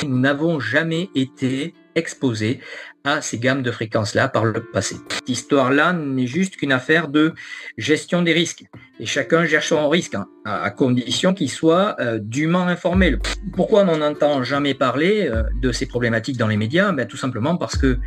Nous n'avons jamais été exposés à ces gammes de fréquences-là par le passé. Cette histoire-là n'est juste qu'une affaire de gestion des risques. Et chacun gère son risque, hein, à condition qu'il soit dûment informé. Pourquoi on n'en entend jamais parler de ces problématiques dans les médias? Tout simplement parce que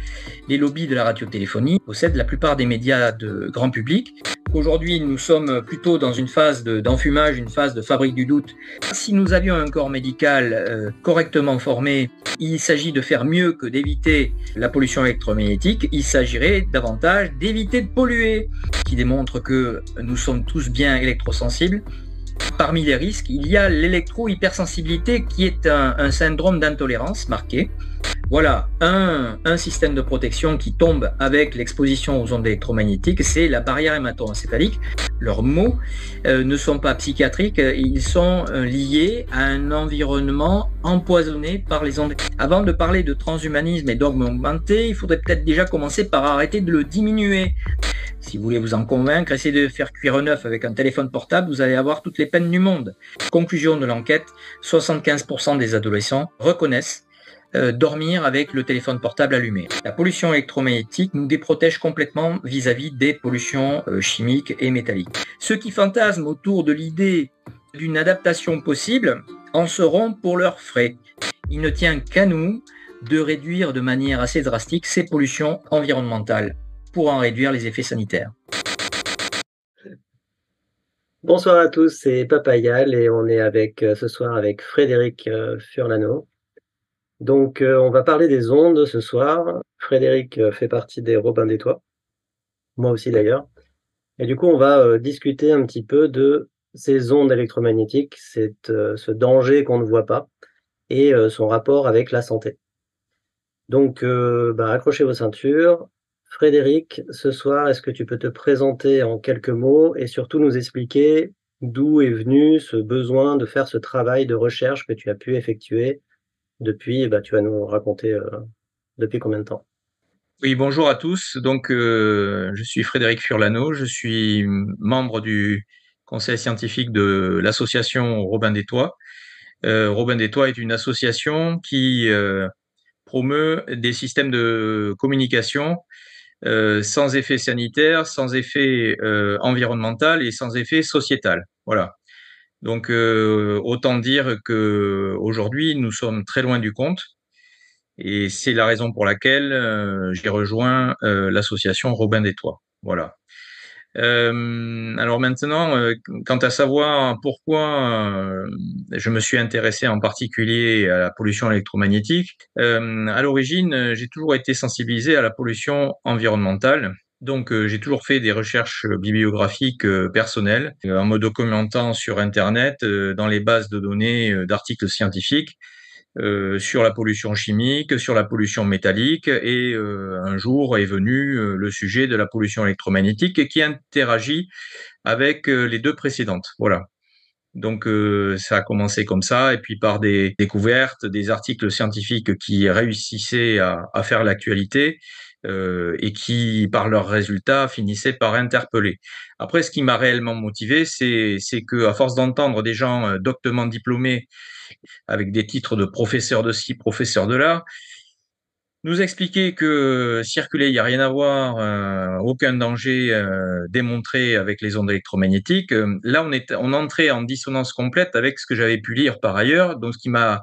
les lobbies de la radiotéléphonie possèdent la plupart des médias de grand public. Aujourd'hui, nous sommes plutôt dans une phase d'enfumage, une phase de fabrique du doute. Si nous avions un corps médical correctement formé, il s'agit de faire mieux que d'éviter la pollution électromagnétique. Il s'agirait davantage d'éviter de polluer, qui démontre que nous sommes tous bien électrosensibles. Parmi les risques, il y a l'électro-hypersensibilité qui est un syndrome d'intolérance marqué. Voilà, un système de protection qui tombe avec l'exposition aux ondes électromagnétiques, c'est la barrière hémato-encéphalique. Leurs mots ne sont pas psychiatriques, ils sont liés à un environnement empoisonné par les ondes. Avant de parler de transhumanisme et dogme augmenté, il faudrait peut-être déjà commencer par arrêter de le diminuer. Si vous voulez vous en convaincre, essayez de faire cuire un œuf avec un téléphone portable, vous allez avoir toutes les peines du monde. Conclusion de l'enquête, 75% des adolescents reconnaissent dormir avec le téléphone portable allumé. La pollution électromagnétique nous déprotège complètement vis-à-vis des pollutions chimiques et métalliques. Ceux qui fantasment autour de l'idée d'une adaptation possible en seront pour leurs frais. Il ne tient qu'à nous de réduire de manière assez drastique ces pollutions environnementales pour en réduire les effets sanitaires. Bonsoir à tous, c'est Papayal et on est ce soir avec Frédéric Furlano. Donc on va parler des ondes ce soir. Frédéric fait partie des Robins des Toits, moi aussi d'ailleurs. Et du coup on va discuter un petit peu de ces ondes électromagnétiques, ce danger qu'on ne voit pas et son rapport avec la santé. Donc accrochez vos ceintures. Frédéric, ce soir, est-ce que tu peux te présenter en quelques mots et surtout nous expliquer d'où est venu ce besoin de faire ce travail de recherche que tu as pu effectuer depuis, tu vas nous raconter depuis combien de temps? Oui, bonjour à tous. Donc, je suis Frédéric Furlano, je suis membre du conseil scientifique de l'association Robin des Toits. Robin des Toits est une association qui promeut des systèmes de communication sans effet sanitaire, sans effet environnemental et sans effet sociétal. Voilà. Donc, autant dire que aujourd'hui, nous sommes très loin du compte. Et c'est la raison pour laquelle j'ai rejoint l'association Robin des Toits. Voilà. Alors maintenant, quant à savoir pourquoi je me suis intéressé en particulier à la pollution électromagnétique, à l'origine, j'ai toujours été sensibilisé à la pollution environnementale. Donc, j'ai toujours fait des recherches bibliographiques personnelles en me documentant sur Internet, dans les bases de données d'articles scientifiques sur la pollution chimique, sur la pollution métallique, et un jour est venu le sujet de la pollution électromagnétique qui interagit avec les deux précédentes. Voilà. Donc ça a commencé comme ça, et puis par des découvertes, des articles scientifiques qui réussissaient à faire l'actualité et qui, par leurs résultats, finissaient par interpeller. Après, ce qui m'a réellement motivé, c'est que à force d'entendre des gens doctement diplômés avec des titres de professeur de ci, professeur de là, nous expliquer que circuler, il n'y a rien à voir, aucun danger démontré avec les ondes électromagnétiques. Là, on entrait en dissonance complète avec ce que j'avais pu lire par ailleurs, donc ce qui m'a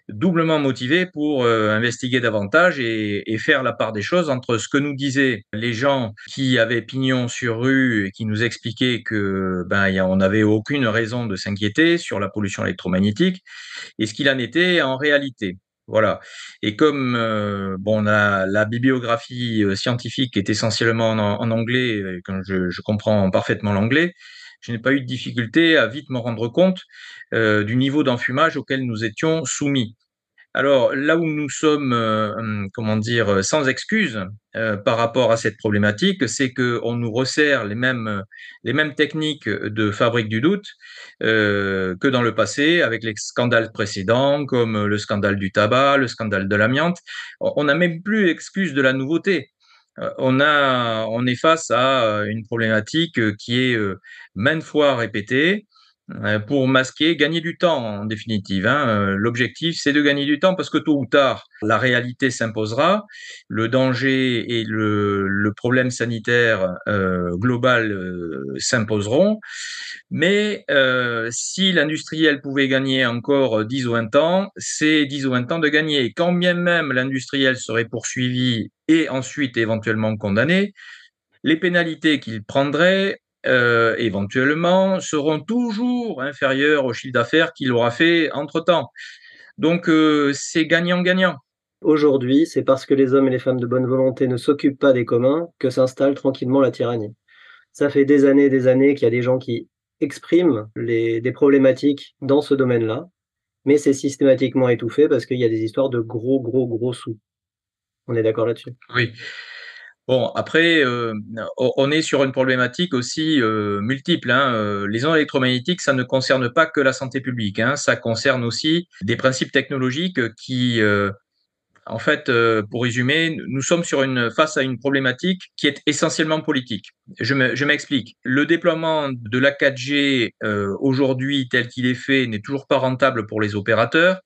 doublement motivé pour investiguer davantage et faire la part des choses entre ce que nous disaient les gens qui avaient pignon sur rue et qui nous expliquaient que on n'avait aucune raison de s'inquiéter sur la pollution électromagnétique et ce qu'il en était en réalité. Voilà. Et comme on a la bibliographie scientifique est essentiellement en anglais, quand je comprends parfaitement l'anglais, je n'ai pas eu de difficulté à vite me rendre compte du niveau d'enfumage auquel nous étions soumis. Alors là où nous sommes, sans excuse par rapport à cette problématique, c'est qu'on nous resserre les mêmes techniques de fabrique du doute que dans le passé, avec les scandales précédents, comme le scandale du tabac, le scandale de l'amiante. On n'a même plus excuse de la nouveauté. On est face à une problématique qui est maintes fois répétée, pour masquer, gagner du temps en définitive, hein. L'objectif, c'est de gagner du temps parce que tôt ou tard, la réalité s'imposera, le danger et le problème sanitaire global s'imposeront. Mais si l'industriel pouvait gagner encore 10 ou 20 ans, c'est 10 ou 20 ans de gagner. Et quand bien même l'industriel serait poursuivi et ensuite éventuellement condamné, les pénalités qu'il prendrait, éventuellement, seront toujours inférieures au chiffre d'affaires qu'il aura fait entre-temps. Donc, c'est gagnant-gagnant. Aujourd'hui, c'est parce que les hommes et les femmes de bonne volonté ne s'occupent pas des communs que s'installe tranquillement la tyrannie. Ça fait des années et des années qu'il y a des gens qui expriment des problématiques dans ce domaine-là, mais c'est systématiquement étouffé parce qu'il y a des histoires de gros, gros, gros sous. On est d'accord là-dessus? Oui. Bon, après, on est sur une problématique aussi multiple, hein. Les ondes électromagnétiques, ça ne concerne pas que la santé publique, hein. Ça concerne aussi des principes technologiques qui, en fait, pour résumer, nous sommes face à une problématique qui est essentiellement politique. Je m'explique. Le déploiement de la 4G aujourd'hui tel qu'il est fait n'est toujours pas rentable pour les opérateurs.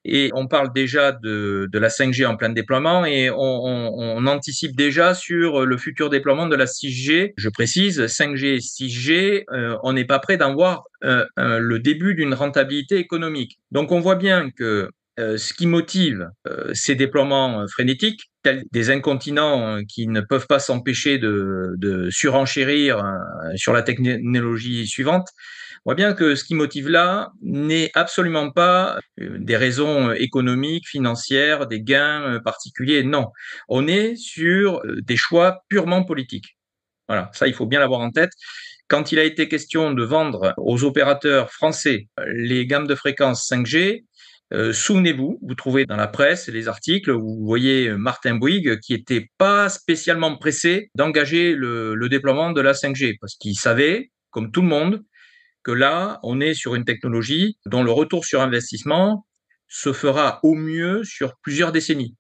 Et on parle déjà de la 5G en plein déploiement et on anticipe déjà sur le futur déploiement de la 6G. Je précise, 5G et 6G, on n'est pas prêt d'en voir le début d'une rentabilité économique. Donc on voit bien que ce qui motive ces déploiements frénétiques, tels des incontinents qui ne peuvent pas s'empêcher de surenchérir sur la technologie suivante, on voit bien que ce qui motive là n'est absolument pas des raisons économiques, financières, des gains particuliers. Non, on est sur des choix purement politiques. Voilà, ça il faut bien l'avoir en tête. Quand il a été question de vendre aux opérateurs français les gammes de fréquences 5G, souvenez-vous, vous trouvez dans la presse les articles où vous voyez Martin Bouygues qui était pas spécialement pressé d'engager le déploiement de la 5G parce qu'il savait, comme tout le monde, que là, on est sur une technologie dont le retour sur investissement se fera au mieux sur plusieurs décennies.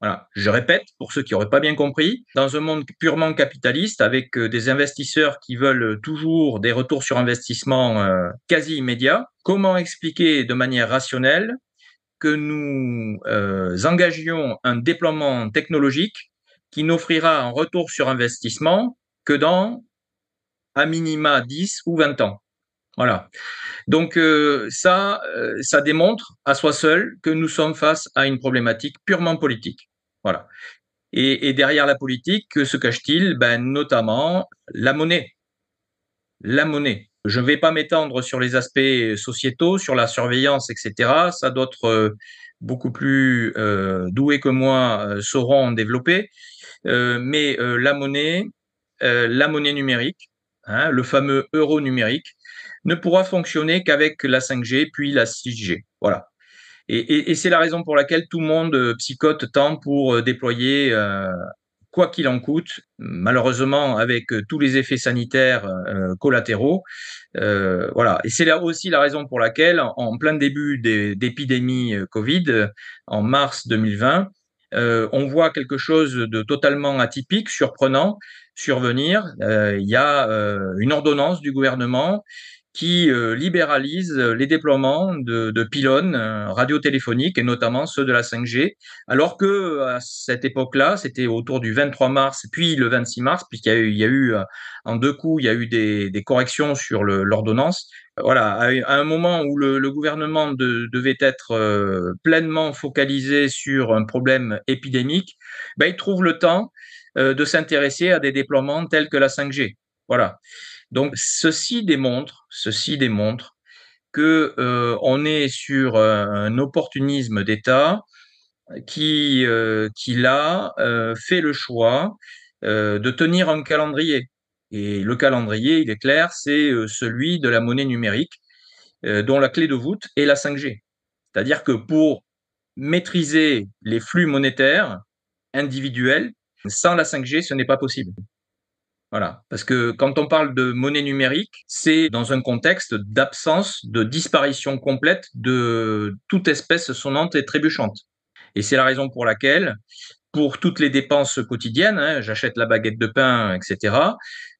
Voilà. Je répète, pour ceux qui n'auraient pas bien compris, dans un monde purement capitaliste, avec des investisseurs qui veulent toujours des retours sur investissement quasi immédiats, comment expliquer de manière rationnelle que nous engagions un déploiement technologique qui n'offrira un retour sur investissement que dans à minima 10 ou 20 ans? Voilà. Donc ça démontre à soi seul que nous sommes face à une problématique purement politique. Voilà. Et derrière la politique, que se cache-t-il? Ben, notamment la monnaie. La monnaie. Je ne vais pas m'étendre sur les aspects sociétaux, sur la surveillance, etc. Ça, d'autres beaucoup plus doués que moi sauront en développer. Mais la monnaie numérique, hein, le fameux euro numérique, ne pourra fonctionner qu'avec la 5G puis la 6G. Voilà. Et c'est la raison pour laquelle tout le monde psychote tant pour déployer, quoi qu'il en coûte, malheureusement avec tous les effets sanitaires collatéraux. Voilà. Et c'est là aussi la raison pour laquelle, en plein début d'épidémie Covid, en mars 2020, on voit quelque chose de totalement atypique, surprenant, survenir. Il y a une ordonnance du gouvernement qui libéralise les déploiements de pylônes radiotéléphoniques et notamment ceux de la 5G, alors que à cette époque-là, c'était autour du 23 mars puis le 26 mars, puisqu'il y a eu en deux coups, il y a eu des corrections sur l'ordonnance. Voilà, à un moment où le gouvernement devait être pleinement focalisé sur un problème épidémique, ben, il trouve le temps de s'intéresser à des déploiements tels que la 5G. Voilà. Donc ceci démontre que on est sur un opportunisme d'État qui là fait le choix de tenir un calendrier. Et le calendrier, il est clair, c'est celui de la monnaie numérique dont la clé de voûte est la 5G. C'est-à-dire que pour maîtriser les flux monétaires individuels, sans la 5G, ce n'est pas possible. Voilà, parce que quand on parle de monnaie numérique, c'est dans un contexte d'absence, de disparition complète de toute espèce sonnante et trébuchante. Et c'est la raison pour laquelle pour toutes les dépenses quotidiennes, hein, j'achète la baguette de pain, etc.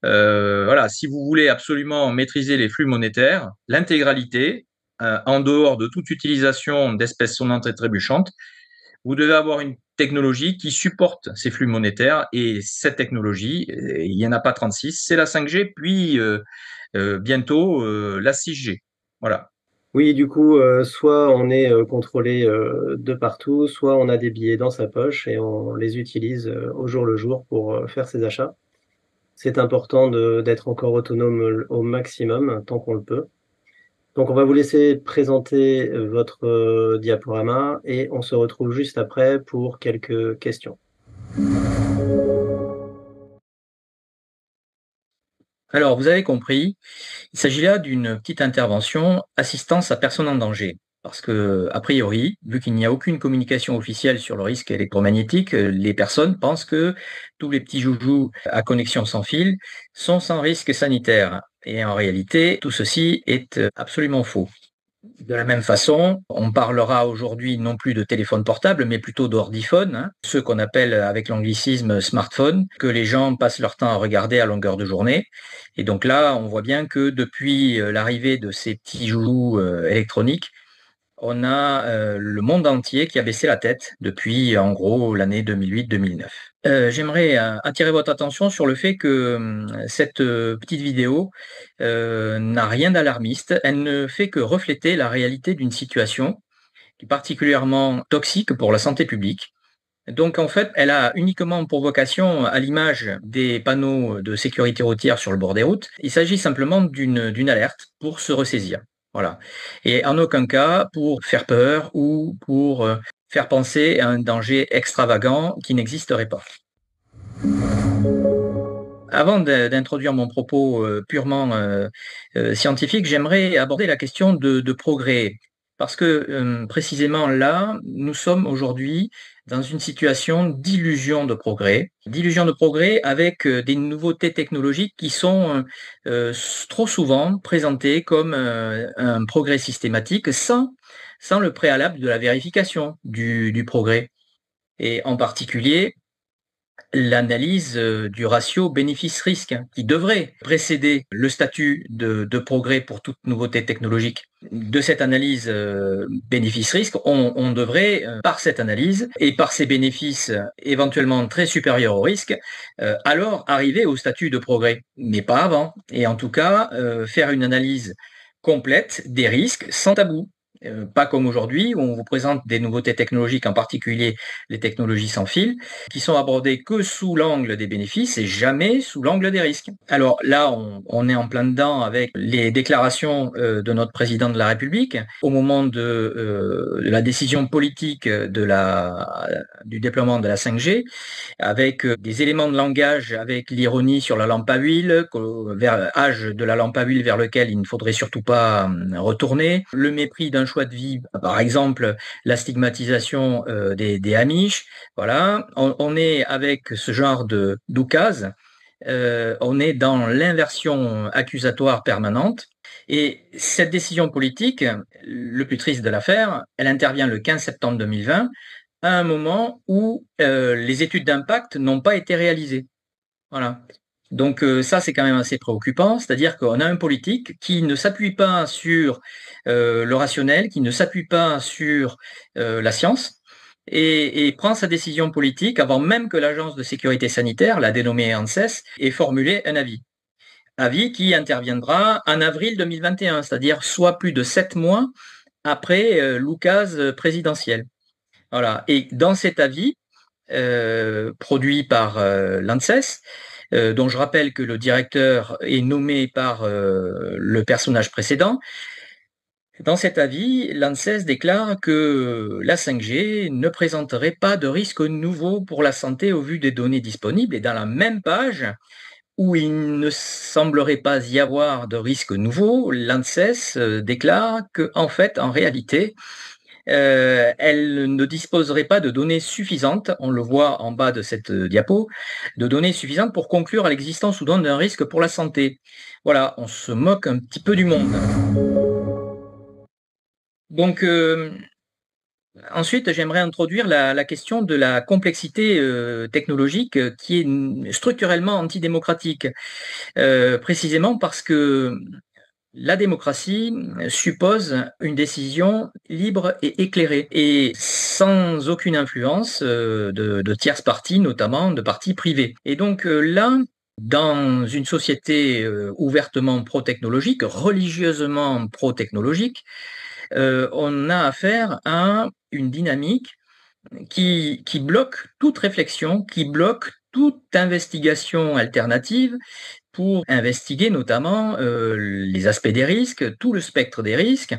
Voilà, si vous voulez absolument maîtriser les flux monétaires, l'intégralité, en dehors de toute utilisation d'espèces sonnantes et trébuchantes, vous devez avoir une technologie qui supporte ces flux monétaires. Et cette technologie, il n'y en a pas 36, c'est la 5G, puis bientôt la 6G. Voilà. Oui, du coup, soit on est, contrôlé, de partout, soit on a des billets dans sa poche et on les utilise, au jour le jour pour, faire ses achats. C'est important d'être encore autonome, au maximum, tant qu'on le peut. Donc on va vous laisser présenter, votre, diaporama et on se retrouve juste après pour quelques questions. Alors, vous avez compris, il s'agit là d'une petite intervention assistance à personne en danger. Parce que, a priori, vu qu'il n'y a aucune communication officielle sur le risque électromagnétique, les personnes pensent que tous les petits joujoux à connexion sans fil sont sans risque sanitaire. Et en réalité, tout ceci est absolument faux. De la même façon, on parlera aujourd'hui non plus de téléphone portable, mais plutôt d'ordiphone, hein, ceux qu'on appelle avec l'anglicisme smartphone, que les gens passent leur temps à regarder à longueur de journée. Et donc là, on voit bien que depuis l'arrivée de ces petits joujoux électroniques, on a le monde entier qui a baissé la tête depuis, en gros, l'année 2008-2009. J'aimerais attirer votre attention sur le fait que cette petite vidéo n'a rien d'alarmiste. Elle ne fait que refléter la réalité d'une situation qui est particulièrement toxique pour la santé publique. Donc en fait, elle a uniquement pour vocation, à l'image des panneaux de sécurité routière sur le bord des routes, il s'agit simplement d'une alerte pour se ressaisir. Voilà. Et en aucun cas pour faire peur ou pour faire penser à un danger extravagant qui n'existerait pas. Avant d'introduire mon propos purement scientifique, j'aimerais aborder la question de progrès. Parce que précisément là, nous sommes aujourd'hui dans une situation d'illusion de progrès avec des nouveautés technologiques qui sont trop souvent présentées comme un progrès systématique sans le préalable de la vérification du progrès. Et en particulier, l'analyse du ratio bénéfice-risque, hein, qui devrait précéder le statut de progrès pour toute nouveauté technologique. De cette analyse bénéfice-risque, on devrait, par cette analyse et par ces bénéfices éventuellement très supérieurs au risque, alors arriver au statut de progrès, mais pas avant. Et en tout cas, faire une analyse complète des risques sans tabou. Pas comme aujourd'hui où on vous présente des nouveautés technologiques, en particulier les technologies sans fil, qui sont abordées que sous l'angle des bénéfices et jamais sous l'angle des risques. Alors là, on est en plein dedans avec les déclarations de notre président de la République au moment de la décision politique du déploiement de la 5G, avec des éléments de langage, avec l'ironie sur la lampe à huile, vers âge de la lampe à huile vers lequel il ne faudrait surtout pas retourner, le mépris d'un choix de vie, par exemple la stigmatisation des Amish. Voilà, on est avec ce genre de d'oukase, on est dans l'inversion accusatoire permanente. Et cette décision politique, le plus triste de l'affaire, elle intervient le 15 septembre 2020, à un moment où les études d'impact n'ont pas été réalisées. Voilà. Donc ça, c'est quand même assez préoccupant, c'est-à-dire qu'on a un politique qui ne s'appuie pas sur le rationnel, qui ne s'appuie pas sur la science, et prend sa décision politique avant même que l'agence de sécurité sanitaire, la dénommée ANSES, ait formulé un avis. Avis qui interviendra en avril 2021, c'est-à-dire soit plus de 7 mois après l'oukase présidentielle. Voilà. Et dans cet avis, produit par l'ANSES, dont je rappelle que le directeur est nommé par le personnage précédent, dans cet avis, l'ANSES déclare que la 5G ne présenterait pas de risque nouveau pour la santé au vu des données disponibles. Et dans la même page, où il ne semblerait pas y avoir de risque nouveau, l'ANSES déclare que, en fait, en réalité, elle ne disposerait pas de données suffisantes, on le voit en bas de cette diapo, de données suffisantes pour conclure à l'existence ou non d'un risque pour la santé. Voilà, on se moque un petit peu du monde. Donc, Ensuite, j'aimerais introduire la question de la complexité technologique qui est structurellement antidémocratique, précisément parce que la démocratie suppose une décision libre et éclairée et sans aucune influence de tierces parties, notamment de parties privées. Et donc là, dans une société ouvertement pro-technologique, religieusement pro-technologique, on a affaire à une dynamique qui bloque toute réflexion, qui bloque toute investigation alternative pour investiguer notamment les aspects des risques, tout le spectre des risques,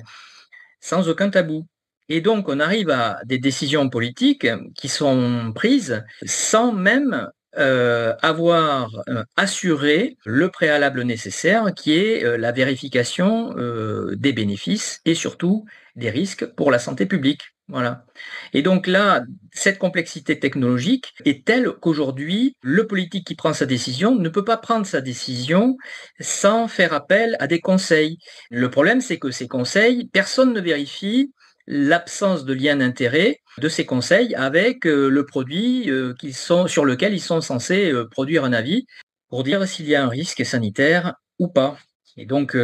sans aucun tabou. Et donc, on arrive à des décisions politiques qui sont prises sans même avoir assuré le préalable nécessaire qui est la vérification des bénéfices et surtout des risques pour la santé publique. Voilà. Et donc là, cette complexité technologique est telle qu'aujourd'hui, le politique qui prend sa décision ne peut pas prendre sa décision sans faire appel à des conseils. Le problème, c'est que ces conseils, personne ne vérifie l'absence de lien d'intérêt de ces conseils avec le produit sur lequel ils sont censés produire un avis pour dire s'il y a un risque sanitaire ou pas. Et donc,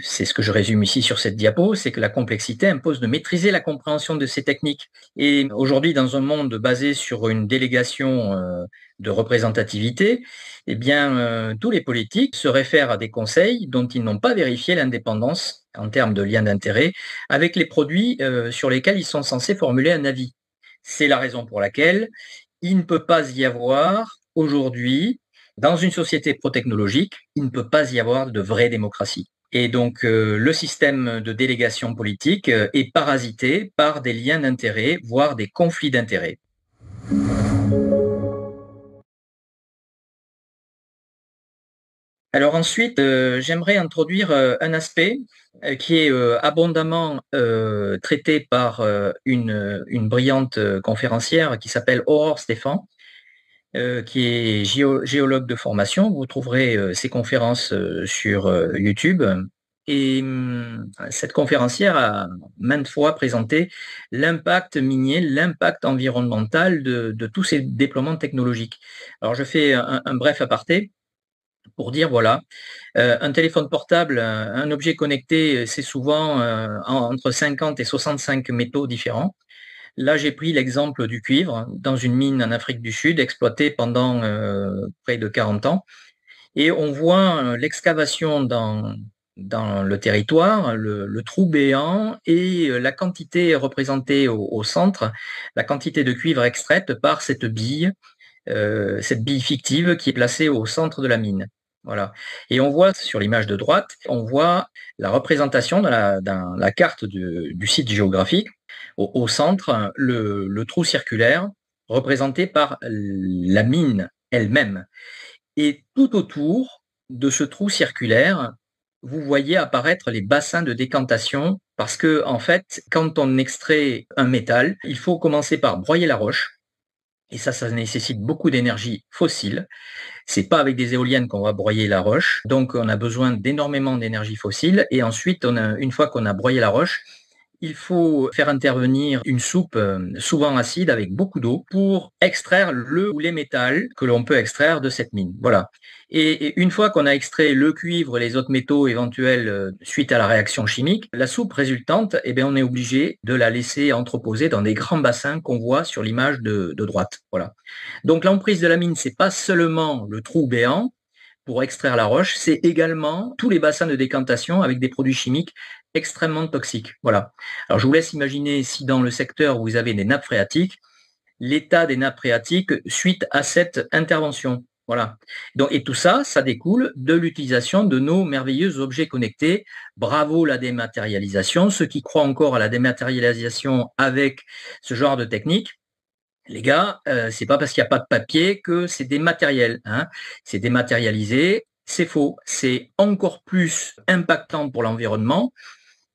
c'est ce que je résume ici sur cette diapo, c'est que la complexité impose de maîtriser la compréhension de ces techniques. Et aujourd'hui, dans un monde basé sur une délégation de représentativité, eh bien, tous les politiques se réfèrent à des conseils dont ils n'ont pas vérifié l'indépendance en termes de lien d'intérêt avec les produits sur lesquels ils sont censés formuler un avis. C'est la raison pour laquelle il ne peut pas y avoir aujourd'hui, dans une société pro-technologique, il ne peut pas y avoir de vraie démocratie. Et donc, le système de délégation politique est parasité par des liens d'intérêt, voire des conflits d'intérêts. Alors ensuite, j'aimerais introduire un aspect qui est abondamment traité par une brillante conférencière qui s'appelle Aurore Stéphan, qui est géologue de formation. Vous trouverez ses conférences sur YouTube. Et cette conférencière a maintes fois présenté l'impact minier, l'impact environnemental de tous ces déploiements technologiques. Alors je fais un bref aparté pour dire, voilà, un téléphone portable, un objet connecté, c'est souvent entre 50 et 65 métaux différents. Là, j'ai pris l'exemple du cuivre dans une mine en Afrique du Sud exploitée pendant près de 40 ans. Et on voit l'excavation dans le territoire, le trou béant et la quantité représentée au centre, la quantité de cuivre extraite par cette bille fictive qui est placée au centre de la mine. Voilà. Et on voit sur l'image de droite, on voit la représentation dans la carte du site géographique. Au centre, le trou circulaire représenté par la mine elle-même. Et tout autour de ce trou circulaire, vous voyez apparaître les bassins de décantation parce que, en fait, quand on extrait un métal, il faut commencer par broyer la roche. Et ça nécessite beaucoup d'énergie fossile. C'est pas avec des éoliennes qu'on va broyer la roche. Donc, on a besoin d'énormément d'énergie fossile. Et ensuite, une fois qu'on a broyé la roche, il faut faire intervenir une soupe souvent acide avec beaucoup d'eau pour extraire le ou les métals que l'on peut extraire de cette mine. Voilà. Et une fois qu'on a extrait le cuivre et les autres métaux éventuels suite à la réaction chimique, la soupe résultante, eh bien, on est obligé de la laisser entreposer dans des grands bassins qu'on voit sur l'image de droite. Voilà. Donc l'emprise de la mine, c'est pas seulement le trou béant pour extraire la roche, c'est également tous les bassins de décantation avec des produits chimiques extrêmement toxiques. Voilà. Alors je vous laisse imaginer si dans le secteur vous avez des nappes phréatiques, l'état des nappes phréatiques suite à cette intervention. Voilà. Donc, et tout ça, ça découle de l'utilisation de nos merveilleux objets connectés. Bravo la dématérialisation. Ceux qui croient encore à la dématérialisation avec ce genre de technique, les gars, c'est pas parce qu'il n'y a pas de papier que c'est dématériel. Hein. C'est dématérialisé, c'est faux. C'est encore plus impactant pour l'environnement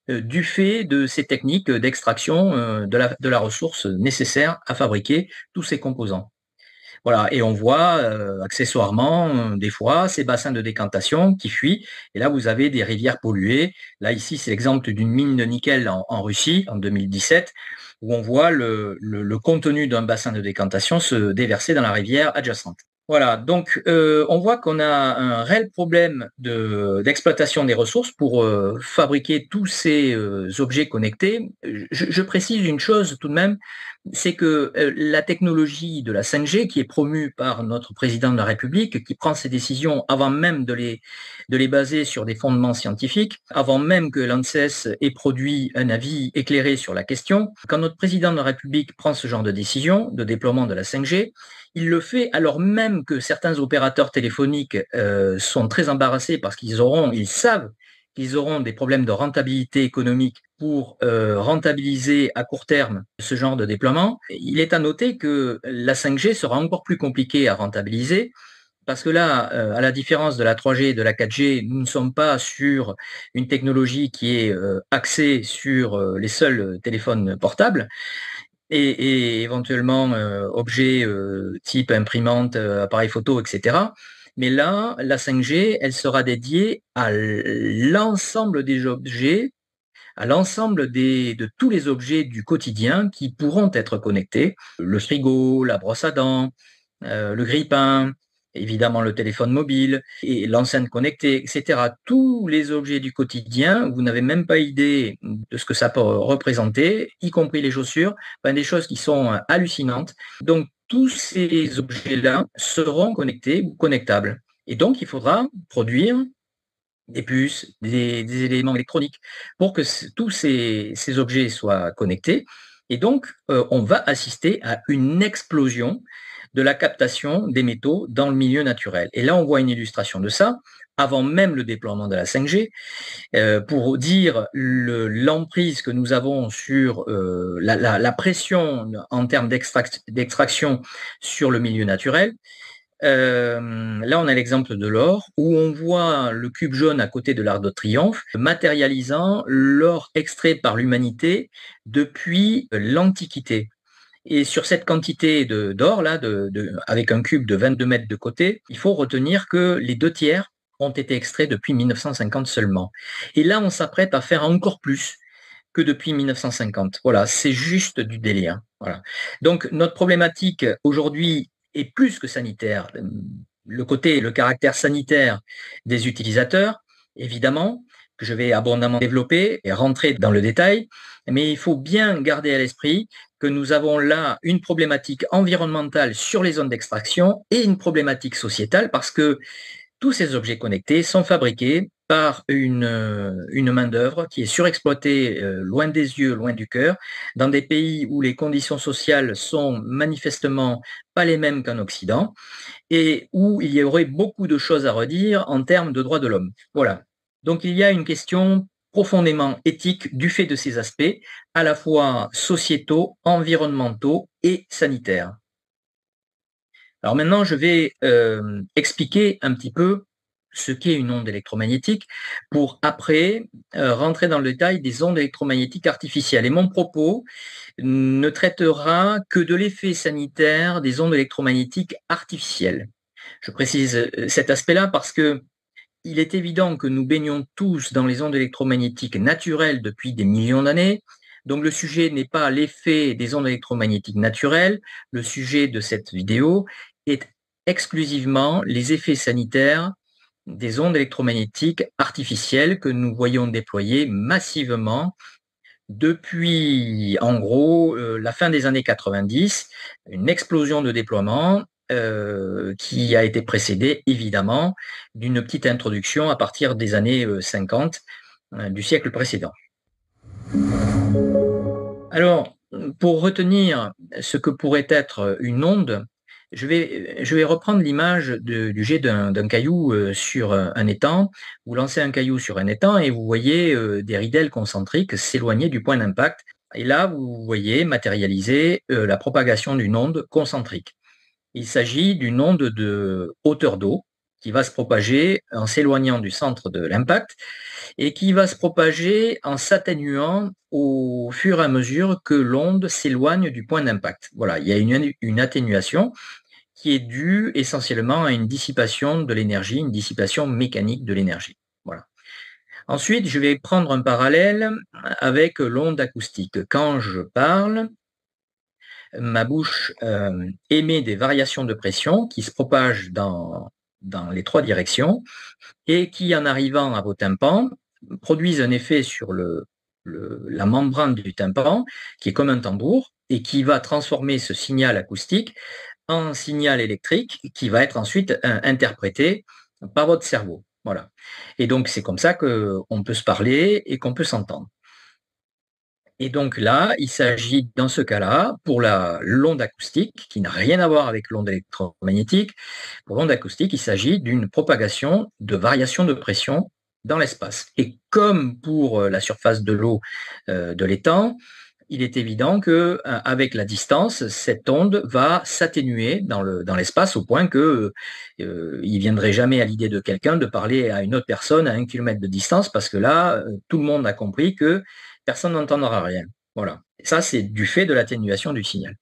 du fait de ces techniques d'extraction de la ressource nécessaire à fabriquer tous ces composants. Voilà, et on voit accessoirement des fois ces bassins de décantation qui fuient. Et là, vous avez des rivières polluées. Là, ici, c'est l'exemple d'une mine de nickel en Russie en 2017 où on voit le contenu d'un bassin de décantation se déverser dans la rivière adjacente. Voilà, donc on voit qu'on a un réel problème d'exploitation des ressources pour fabriquer tous ces objets connectés. Je précise une chose tout de même, c'est que la technologie de la 5G, qui est promue par notre président de la République, qui prend ses décisions avant même de les baser sur des fondements scientifiques, avant même que l'ANSES ait produit un avis éclairé sur la question, quand notre président de la République prend ce genre de décision de déploiement de la 5G, il le fait alors même que certains opérateurs téléphoniques sont très embarrassés parce ils savent qu'ils auront des problèmes de rentabilité économique pour rentabiliser à court terme ce genre de déploiement. Il est à noter que la 5G sera encore plus compliquée à rentabiliser parce que là, à la différence de la 3G et de la 4G, nous ne sommes pas sur une technologie qui est axée sur les seuls téléphones portables et éventuellement objets type imprimante, appareil photo, etc. Mais là, la 5G, elle sera dédiée à l'ensemble des objets, à l'ensemble de tous les objets du quotidien qui pourront être connectés. Le frigo, la brosse à dents, le grille-pain, évidemment le téléphone mobile et l'enceinte connectée, etc. Tous les objets du quotidien, vous n'avez même pas idée de ce que ça peut représenter, y compris les chaussures, ben, des choses qui sont hallucinantes. Donc tous ces objets-là seront connectés ou connectables. Et donc il faudra produire des puces, des éléments électroniques pour que tous ces objets soient connectés. Et donc, on va assister à une explosion de la captation des métaux dans le milieu naturel. Et là, on voit une illustration de ça, avant même le déploiement de la 5G, pour dire l'emprise que nous avons sur la pression en termes d'extraction sur le milieu naturel. Là, on a l'exemple de l'or, où on voit le cube jaune à côté de l'Arc de Triomphe, matérialisant l'or extrait par l'humanité depuis l'Antiquité. Et sur cette quantité d'or, là, avec un cube de 22 mètres de côté, il faut retenir que les 2 tiers ont été extraits depuis 1950 seulement. Et là, on s'apprête à faire encore plus que depuis 1950. Voilà, c'est juste du délire. Voilà. Donc, notre problématique aujourd'hui est plus que sanitaire. Le caractère sanitaire des utilisateurs, évidemment, que je vais abondamment développer et rentrer dans le détail, mais il faut bien garder à l'esprit que nous avons là une problématique environnementale sur les zones d'extraction et une problématique sociétale parce que tous ces objets connectés sont fabriqués par une main-d'œuvre qui est surexploitée loin des yeux, loin du cœur, dans des pays où les conditions sociales sont manifestement pas les mêmes qu'en Occident et où il y aurait beaucoup de choses à redire en termes de droits de l'homme. Voilà. Donc il y a une question profondément éthique du fait de ces aspects, à la fois sociétaux, environnementaux et sanitaires. Alors maintenant, je vais expliquer un petit peu ce qu'est une onde électromagnétique pour après rentrer dans le détail des ondes électromagnétiques artificielles. Et mon propos ne traitera que de l'effet sanitaire des ondes électromagnétiques artificielles. Je précise cet aspect-là parce que il est évident que nous baignons tous dans les ondes électromagnétiques naturelles depuis des millions d'années. Donc le sujet n'est pas l'effet des ondes électromagnétiques naturelles. Le sujet de cette vidéo est exclusivement les effets sanitaires des ondes électromagnétiques artificielles que nous voyons déployer massivement depuis, en gros, la fin des années 90, une explosion de déploiement qui a été précédée, évidemment, d'une petite introduction à partir des années 50 du siècle précédent. Alors, pour retenir ce que pourrait être une onde, je vais reprendre l'image du jet d'un caillou sur un étang. Vous lancez un caillou sur un étang et vous voyez des ridelles concentriques s'éloigner du point d'impact. Et là, vous voyez matérialiser la propagation d'une onde concentrique. Il s'agit d'une onde de hauteur d'eau qui va se propager en s'éloignant du centre de l'impact et qui va se propager en s'atténuant au fur et à mesure que l'onde s'éloigne du point d'impact. Voilà, il y a une atténuation qui est due essentiellement à une dissipation de l'énergie, une dissipation mécanique de l'énergie. Voilà. Ensuite, je vais prendre un parallèle avec l'onde acoustique. Quand je parle, ma bouche émet des variations de pression qui se propagent dans les trois directions et qui, en arrivant à vos tympans, produisent un effet sur la membrane du tympan, qui est comme un tambour, et qui va transformer ce signal acoustique en signal électrique qui va être ensuite interprété par votre cerveau. Voilà. Et donc, c'est comme ça qu'on peut se parler et qu'on peut s'entendre. Et donc là, il s'agit dans ce cas-là, pour l'onde acoustique, qui n'a rien à voir avec l'onde électromagnétique, pour l'onde acoustique, il s'agit d'une propagation de variation de pression dans l'espace. Et comme pour la surface de l'eau de l'étang, il est évident que avec la distance, cette onde va s'atténuer dans l'espace au point que il viendrait jamais à l'idée de quelqu'un de parler à une autre personne à 1 kilomètre de distance parce que là, tout le monde a compris que personne n'entendra rien. Voilà. Et ça, c'est du fait de l'atténuation du signal.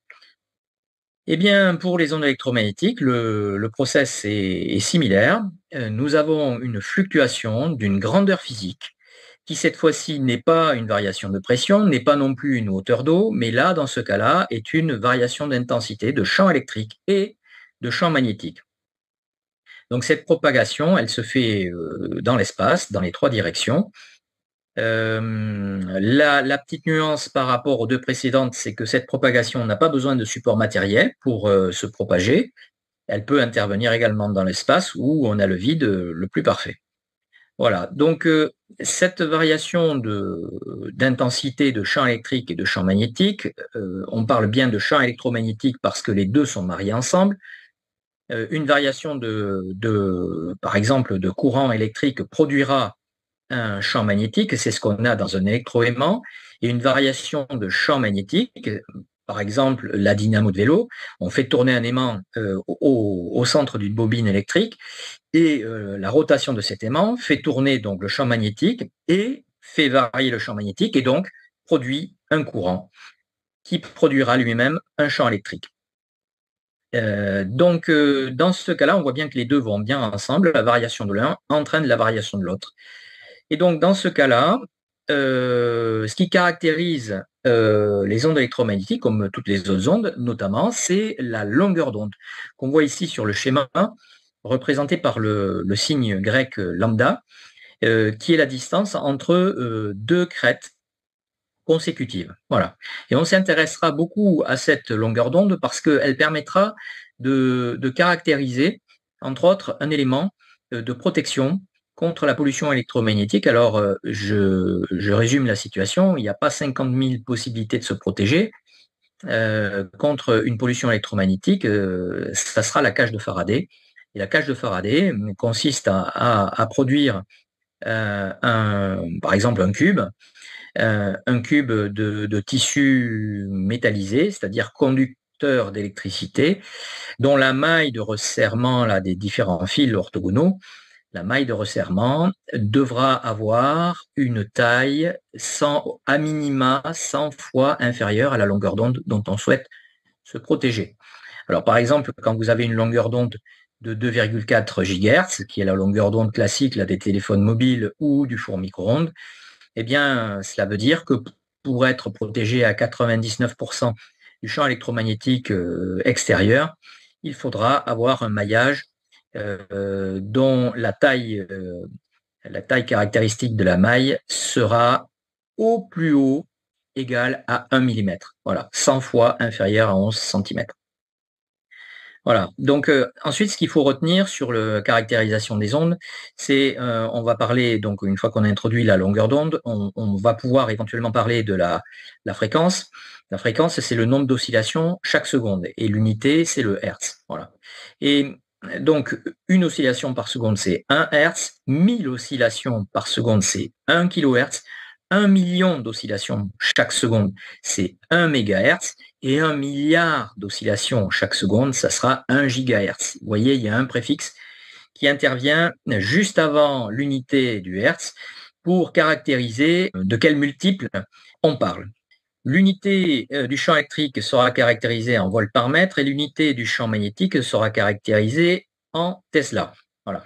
Eh bien, pour les ondes électromagnétiques, le process est similaire. Nous avons une fluctuation d'une grandeur physique qui, cette fois-ci, n'est pas une variation de pression, n'est pas non plus une hauteur d'eau, mais là, dans ce cas-là, est une variation d'intensité de champ électrique et de champ magnétique. Donc, cette propagation, elle se fait dans l'espace, dans les trois directions. La petite nuance par rapport aux deux précédentes, c'est que cette propagation n'a pas besoin de support matériel pour se propager. Elle peut intervenir également dans l'espace où on a le vide le plus parfait. Voilà, donc cette variation d'intensité de champ électrique et de champ magnétique, on parle bien de champ électromagnétique parce que les deux sont mariés ensemble. Une variation par exemple, de courant électrique produira un champ magnétique, c'est ce qu'on a dans un électroaimant, et une variation de champ magnétique, par exemple la dynamo de vélo, on fait tourner un aimant au centre d'une bobine électrique, et la rotation de cet aimant fait tourner donc le champ magnétique et fait varier le champ magnétique, et donc produit un courant qui produira lui-même un champ électrique. Donc, dans ce cas-là, on voit bien que les deux vont bien ensemble, la variation de l'un entraîne la variation de l'autre. Et donc, dans ce cas-là, ce qui caractérise les ondes électromagnétiques, comme toutes les autres ondes, notamment, c'est la longueur d'onde, qu'on voit ici sur le schéma, représenté par le signe grec lambda, qui est la distance entre deux crêtes consécutives. Voilà. Et on s'intéressera beaucoup à cette longueur d'onde parce qu'elle permettra de caractériser, entre autres, un élément de protection contre la pollution électromagnétique. Alors, je résume la situation. Il n'y a pas 50 000 possibilités de se protéger. Contre une pollution électromagnétique, ça sera la cage de Faraday. Et la cage de Faraday consiste à produire, par exemple, un cube de tissu métallisé, c'est-à-dire conducteur d'électricité, dont la maille de resserrement là, des différents fils orthogonaux, la maille de resserrement devra avoir une taille à minima 100 fois inférieure à la longueur d'onde dont on souhaite se protéger. Alors par exemple, quand vous avez une longueur d'onde de 2,4 GHz, qui est la longueur d'onde classique là, des téléphones mobiles ou du four micro-ondes, eh bien, cela veut dire que pour être protégé à 99% du champ électromagnétique extérieur, il faudra avoir un maillage dont la taille caractéristique de la maille sera au plus haut égale à 1 mm. Voilà, 100 fois inférieur à 11 cm. Voilà. Donc ensuite, ce qu'il faut retenir sur la caractérisation des ondes, c'est, on va parler, donc une fois qu'on a introduit la longueur d'onde, on va pouvoir éventuellement parler de la fréquence. La fréquence, c'est le nombre d'oscillations chaque seconde et l'unité, c'est le hertz. Voilà. Et donc, une oscillation par seconde, c'est 1 hertz, 1000 oscillations par seconde, c'est 1 kHz, 1 million d'oscillations chaque seconde, c'est 1 MHz, et 1 milliard d'oscillations chaque seconde, ça sera 1 GHz. Vous voyez, il y a un préfixe qui intervient juste avant l'unité du hertz pour caractériser de quel multiple on parle. L'unité du champ électrique sera caractérisée en volts par mètre et l'unité du champ magnétique sera caractérisée en Tesla. Voilà.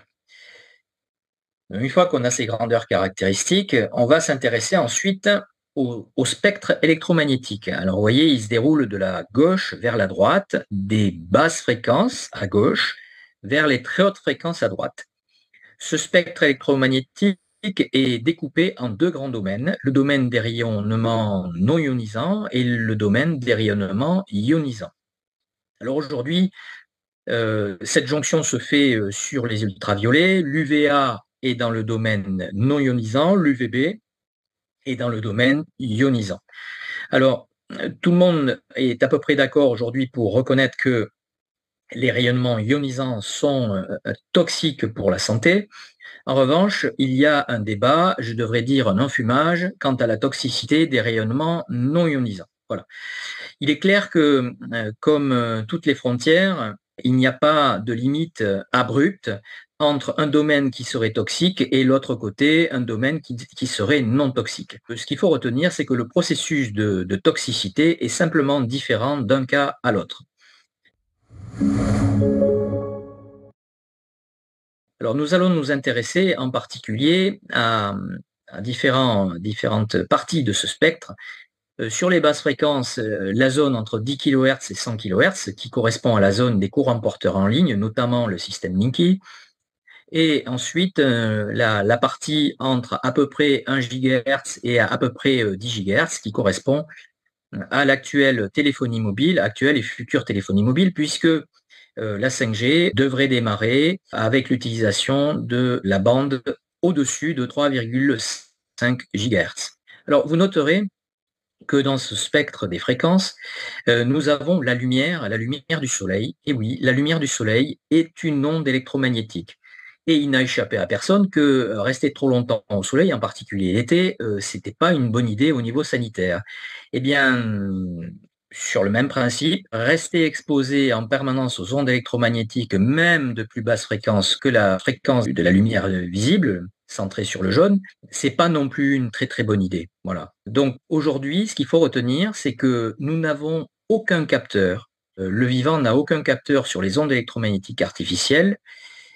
Une fois qu'on a ces grandeurs caractéristiques, on va s'intéresser ensuite au spectre électromagnétique. Alors, vous voyez, il se déroule de la gauche vers la droite, des basses fréquences à gauche vers les très hautes fréquences à droite. Ce spectre électromagnétique est découpé en deux grands domaines, le domaine des rayonnements non ionisants et le domaine des rayonnements ionisants. Alors aujourd'hui, cette jonction se fait sur les ultraviolets, l'UVA est dans le domaine non ionisant, l'UVB est dans le domaine ionisant. Alors, tout le monde est à peu près d'accord aujourd'hui pour reconnaître que les rayonnements ionisants sont toxiques pour la santé. En revanche, il y a un débat, je devrais dire un enfumage, quant à la toxicité des rayonnements non ionisants. Voilà. Il est clair que, comme toutes les frontières, il n'y a pas de limite abrupte entre un domaine qui serait toxique et l'autre côté, un domaine qui serait non toxique. Ce qu'il faut retenir, c'est que le processus de toxicité est simplement différent d'un cas à l'autre. Alors, nous allons nous intéresser en particulier à différentes parties de ce spectre. Sur les basses fréquences, la zone entre 10 kHz et 100 kHz, qui correspond à la zone des courants porteurs en ligne, notamment le système Linky. Et ensuite, la partie entre à peu près 1 GHz et à peu près 10 GHz, qui correspond à l'actuelle téléphonie mobile, actuelle et future téléphonie mobile, puisque la 5G devrait démarrer avec l'utilisation de la bande au-dessus de 3,5 GHz. Alors, vous noterez que dans ce spectre des fréquences, nous avons la lumière du soleil. Et oui, la lumière du soleil est une onde électromagnétique. Et il n'a échappé à personne que rester trop longtemps au soleil, en particulier l'été, c'était pas une bonne idée au niveau sanitaire. Eh bien, sur le même principe, rester exposé en permanence aux ondes électromagnétiques, même de plus basse fréquence que la fréquence de la lumière visible, centrée sur le jaune, c'est pas non plus une très très bonne idée. Voilà. Donc aujourd'hui, ce qu'il faut retenir, c'est que nous n'avons aucun capteur. Le vivant n'a aucun capteur sur les ondes électromagnétiques artificielles,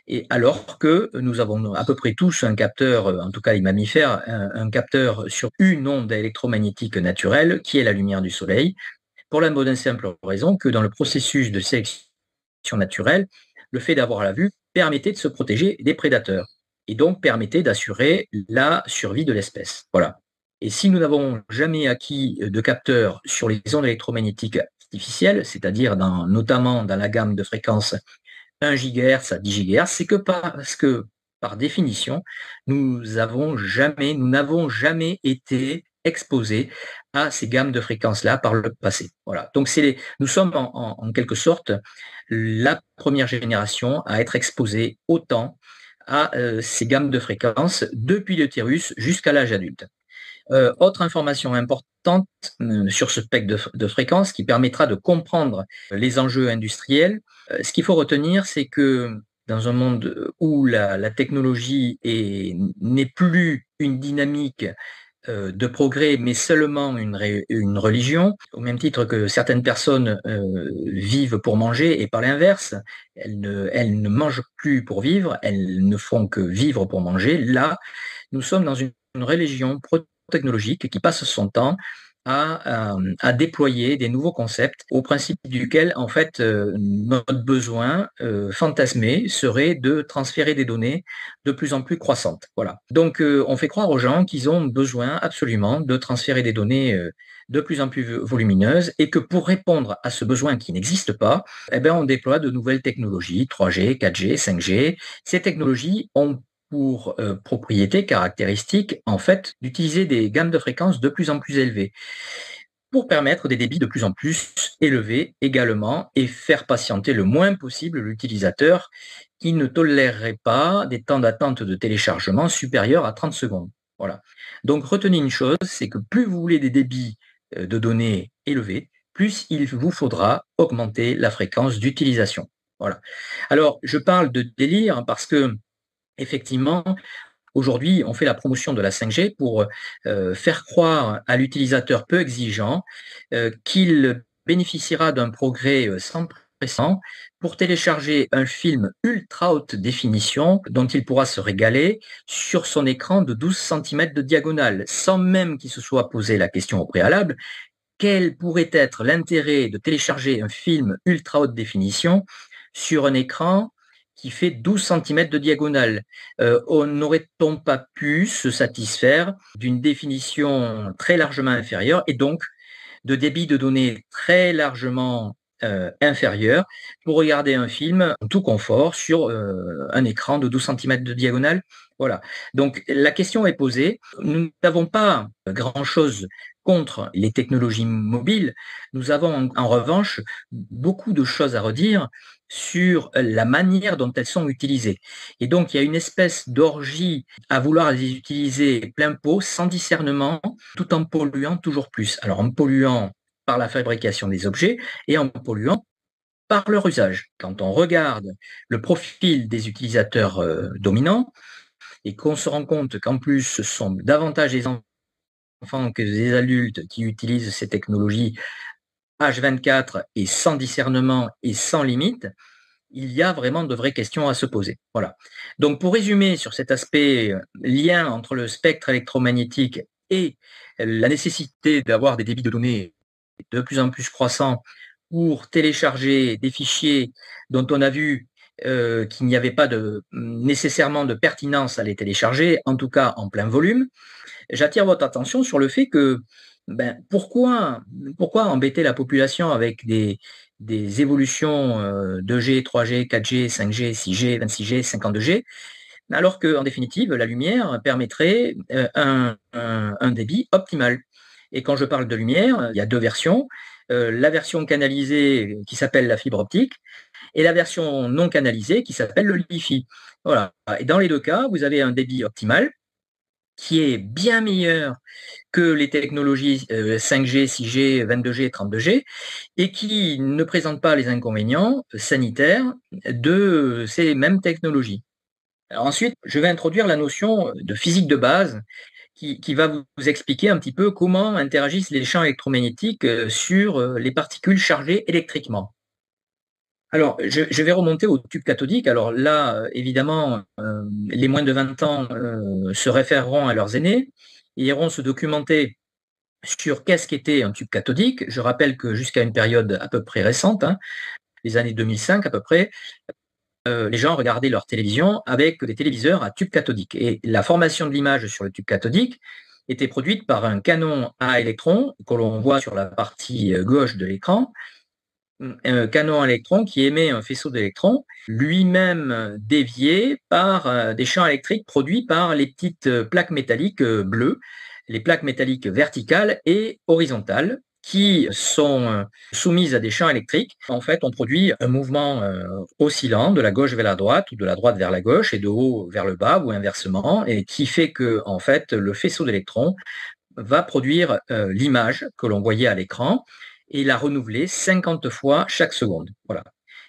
et alors que nous avons à peu près tous un capteur, en tout cas les mammifères, un capteur sur une onde électromagnétique naturelle, qui est la lumière du soleil, pour la bonne et simple raison que dans le processus de sélection naturelle, le fait d'avoir la vue permettait de se protéger des prédateurs et donc permettait d'assurer la survie de l'espèce. Voilà. Et si nous n'avons jamais acquis de capteurs sur les ondes électromagnétiques artificielles, c'est-à-dire notamment dans la gamme de fréquences 1 GHz à 10 GHz, c'est que parce que, par définition, nous n'avons jamais été exposés à ces gammes de fréquences-là par le passé. Voilà. Donc, nous sommes en quelque sorte la première génération à être exposée autant à ces gammes de fréquences depuis l'utérus jusqu'à l'âge adulte. Autre information importante sur ce spectre de fréquences qui permettra de comprendre les enjeux industriels. Ce qu'il faut retenir, c'est que dans un monde où la technologie n'est plus une dynamique de progrès, mais seulement une religion, au même titre que certaines personnes vivent pour manger, et par l'inverse, elles ne mangent plus pour vivre, elles ne font que vivre pour manger. Là, nous sommes dans une religion technologique qui passe son temps à déployer des nouveaux concepts au principe duquel, en fait, notre besoin fantasmé serait de transférer des données de plus en plus croissantes. Voilà. Donc, on fait croire aux gens qu'ils ont besoin absolument de transférer des données de plus en plus volumineuses et que pour répondre à ce besoin qui n'existe pas, eh ben, on déploie de nouvelles technologies, 3G, 4G, 5G. Ces technologies ont pour propriété caractéristique, en fait, d'utiliser des gammes de fréquences de plus en plus élevées pour permettre des débits de plus en plus élevés également et faire patienter le moins possible l'utilisateur qui ne tolérerait pas des temps d'attente de téléchargement supérieurs à 30 secondes. Voilà. Donc retenez une chose, c'est que plus vous voulez des débits de données élevés, plus il vous faudra augmenter la fréquence d'utilisation. Voilà. Alors, je parle de délire parce que effectivement, aujourd'hui, on fait la promotion de la 5G pour faire croire à l'utilisateur peu exigeant qu'il bénéficiera d'un progrès sans récent pour télécharger un film ultra haute définition dont il pourra se régaler sur son écran de 12 centimètres de diagonale, sans même qu'il se soit posé la question au préalable. Quel pourrait être l'intérêt de télécharger un film ultra haute définition sur un écran qui fait 12 centimètres de diagonale? N'aurait-on pas pu se satisfaire d'une définition très largement inférieure et donc de débit de données très largement inférieur pour regarder un film en tout confort sur un écran de 12 centimètres de diagonale? Voilà. Donc la question est posée. Nous n'avons pas grand-chose contre les technologies mobiles. Nous avons en revanche beaucoup de choses à redire sur la manière dont elles sont utilisées. Et donc, il y a une espèce d'orgie à vouloir les utiliser plein pot, sans discernement, tout en polluant toujours plus. Alors, en polluant par la fabrication des objets et en polluant par leur usage. Quand on regarde le profil des utilisateurs dominants et qu'on se rend compte qu'en plus, ce sont davantage des enfants que des adultes qui utilisent ces technologies H24 et sans discernement et sans limite, il y a vraiment de vraies questions à se poser. Voilà. Donc, pour résumer sur cet aspect lien entre le spectre électromagnétique et la nécessité d'avoir des débits de données de plus en plus croissants pour télécharger des fichiers dont on a vu qu'il n'y avait pas nécessairement de pertinence à les télécharger, en tout cas en plein volume, j'attire votre attention sur le fait que pourquoi embêter la population avec des évolutions 2G, 3G, 4G, 5G, 6G, 26G, 52G, alors qu'en définitive, la lumière permettrait un débit optimal. Et quand je parle de lumière, il y a deux versions. La version canalisée qui s'appelle la fibre optique et la version non canalisée qui s'appelle le Wi-Fi. Voilà. Et dans les deux cas, vous avez un débit optimal qui est bien meilleur que les technologies 5G, 6G, 22G, 32G, et qui ne présente pas les inconvénients sanitaires de ces mêmes technologies. Alors ensuite, je vais introduire la notion de physique de base qui va vous expliquer un petit peu comment interagissent les champs électromagnétiques sur les particules chargées électriquement. Alors, je vais remonter au tube cathodique. Alors là, évidemment, les moins de 20 ans se référeront à leurs aînés et iront se documenter sur qu'est-ce qu'était un tube cathodique. Je rappelle que jusqu'à une période à peu près récente, hein, les années 2005 à peu près, les gens regardaient leur télévision avec des téléviseurs à tube cathodique. Et la formation de l'image sur le tube cathodique était produite par un canon à électrons que l'on voit sur la partie gauche de l'écran, un canon à électrons qui émet un faisceau d'électrons, lui-même dévié par des champs électriques produits par les petites plaques métalliques bleues, les plaques métalliques verticales et horizontales, qui sont soumises à des champs électriques. En fait, on produit un mouvement oscillant de la gauche vers la droite ou de la droite vers la gauche et de haut vers le bas ou inversement, et qui fait que, en fait, le faisceau d'électrons va produire l'image que l'on voyait à l'écran et la renouveler 50 fois chaque seconde. Voilà.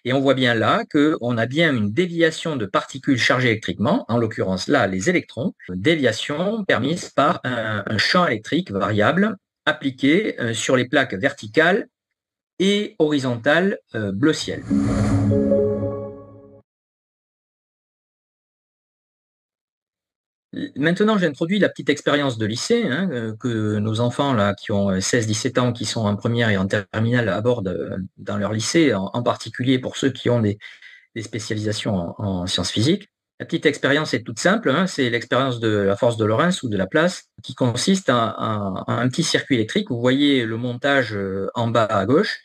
Et on voit bien là qu'on a bien une déviation de particules chargées électriquement, en l'occurrence là les électrons, déviation permise par un champ électrique variable appliqué sur les plaques verticales et horizontales bleu ciel. Maintenant, j'introduis la petite expérience de lycée que nos enfants là, qui ont 16-17 ans, qui sont en première et en terminale, abordent dans leur lycée, en particulier pour ceux qui ont des spécialisations en sciences physiques. La petite expérience est toute simple, c'est l'expérience de la force de Lorentz ou de Laplace, qui consiste à un petit circuit électrique. Vous voyez le montage en bas à gauche,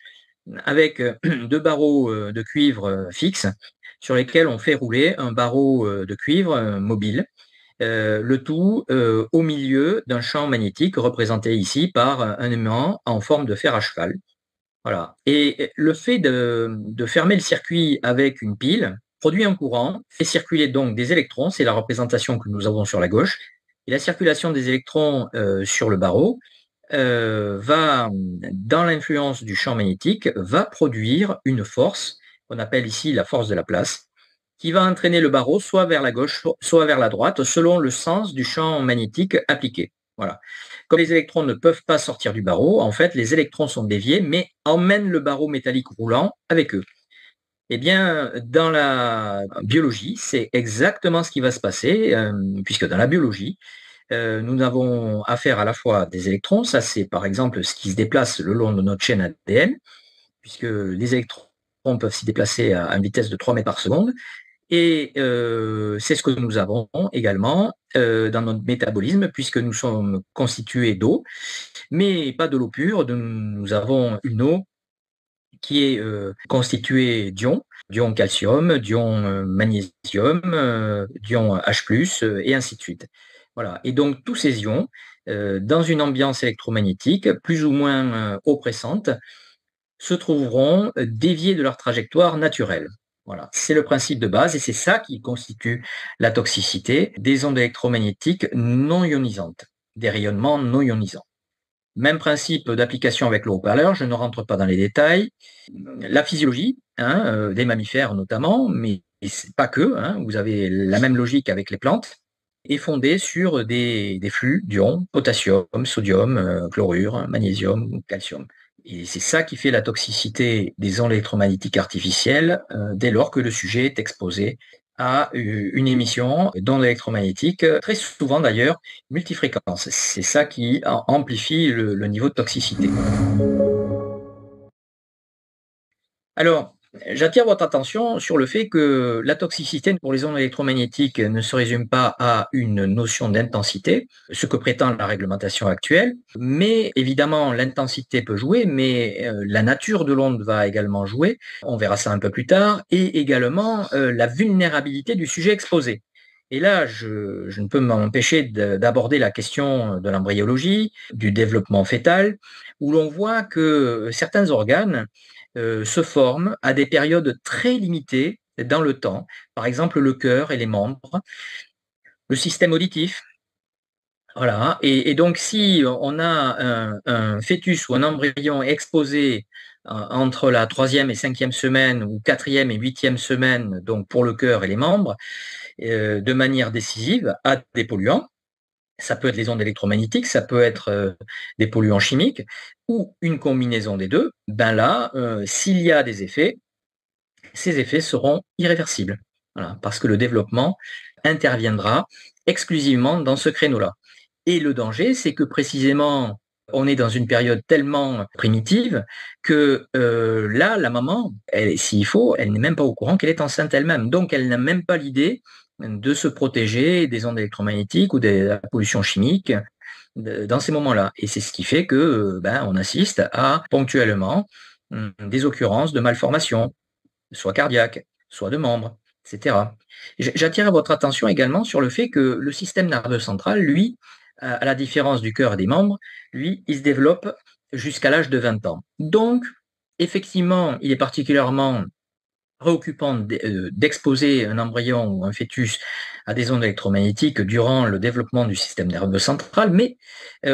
avec deux barreaux de cuivre fixes, sur lesquels on fait rouler un barreau de cuivre mobile. Le tout au milieu d'un champ magnétique représenté ici par un aimant en forme de fer à cheval. Voilà. Et le fait de fermer le circuit avec une pile produit un courant, fait circuler donc des électrons, c'est la représentation que nous avons sur la gauche, et la circulation des électrons sur le barreau va, dans l'influence du champ magnétique, va produire une force qu'on appelle ici la force de Laplace, qui va entraîner le barreau soit vers la gauche, soit vers la droite, selon le sens du champ magnétique appliqué. Voilà. Comme les électrons ne peuvent pas sortir du barreau, en fait, les électrons sont déviés, mais emmènent le barreau métallique roulant avec eux. Eh bien, dans la biologie, c'est exactement ce qui va se passer, puisque dans la biologie, nous avons affaire à la fois à des électrons, ça c'est par exemple ce qui se déplace le long de notre chaîne ADN, puisque les électrons peuvent s'y déplacer à une vitesse de 3 mètres par seconde, et c'est ce que nous avons également dans notre métabolisme, puisque nous sommes constitués d'eau, mais pas de l'eau pure, nous avons une eau qui est constituée d'ions, d'ions calcium, d'ions magnésium, d'ions H+, et ainsi de suite. Voilà. Et donc tous ces ions, dans une ambiance électromagnétique plus ou moins oppressante, se trouveront déviés de leur trajectoire naturelle. Voilà, c'est le principe de base et c'est ça qui constitue la toxicité des ondes électromagnétiques non ionisantes, des rayonnements non ionisants. Même principe d'application avec le haut-parleur, je ne rentre pas dans les détails. La physiologie, des mammifères notamment, mais pas que, vous avez la même logique avec les plantes, est fondée sur des flux d'ions, potassium, sodium, chlorure, magnésium, calcium. Et c'est ça qui fait la toxicité des ondes électromagnétiques artificielles dès lors que le sujet est exposé à une émission d'ondes électromagnétiques, très souvent d'ailleurs multifréquence. C'est ça qui amplifie le niveau de toxicité. Alors, j'attire votre attention sur le fait que la toxicité pour les ondes électromagnétiques ne se résume pas à une notion d'intensité, ce que prétend la réglementation actuelle, mais évidemment l'intensité peut jouer, mais la nature de l'onde va également jouer, on verra ça un peu plus tard, et également la vulnérabilité du sujet exposé. Et là, je ne peux m'empêcher d'aborder la question de l'embryologie, du développement fœtal, où l'on voit que certains organes se forment à des périodes très limitées dans le temps, par exemple le cœur et les membres, le système auditif. Voilà. Et donc, si on a un fœtus ou un embryon exposé entre la troisième et cinquième semaine ou quatrième et huitième semaine, donc pour le cœur et les membres, de manière décisive à des polluants, ça peut être les ondes électromagnétiques, ça peut être des polluants chimiques ou une combinaison des deux, ben là, s'il y a des effets, ces effets seront irréversibles. Voilà, parce que le développement interviendra exclusivement dans ce créneau-là. Et le danger, c'est que précisément, on est dans une période tellement primitive que là, la maman, s'il faut, elle n'est même pas au courant qu'elle est enceinte elle-même. Donc, elle n'a même pas l'idée de se protéger des ondes électromagnétiques ou de la pollution chimique dans ces moments-là. Et c'est ce qui fait que on assiste à ponctuellement des occurrences de malformations, soit cardiaque, soit de membres, etc. J'attire votre attention également sur le fait que le système nerveux central, lui, à la différence du cœur et des membres, lui, il se développe jusqu'à l'âge de 20 ans. Donc, effectivement, il est particulièrement préoccupant d'exposer un embryon ou un fœtus à des ondes électromagnétiques durant le développement du système nerveux central, mais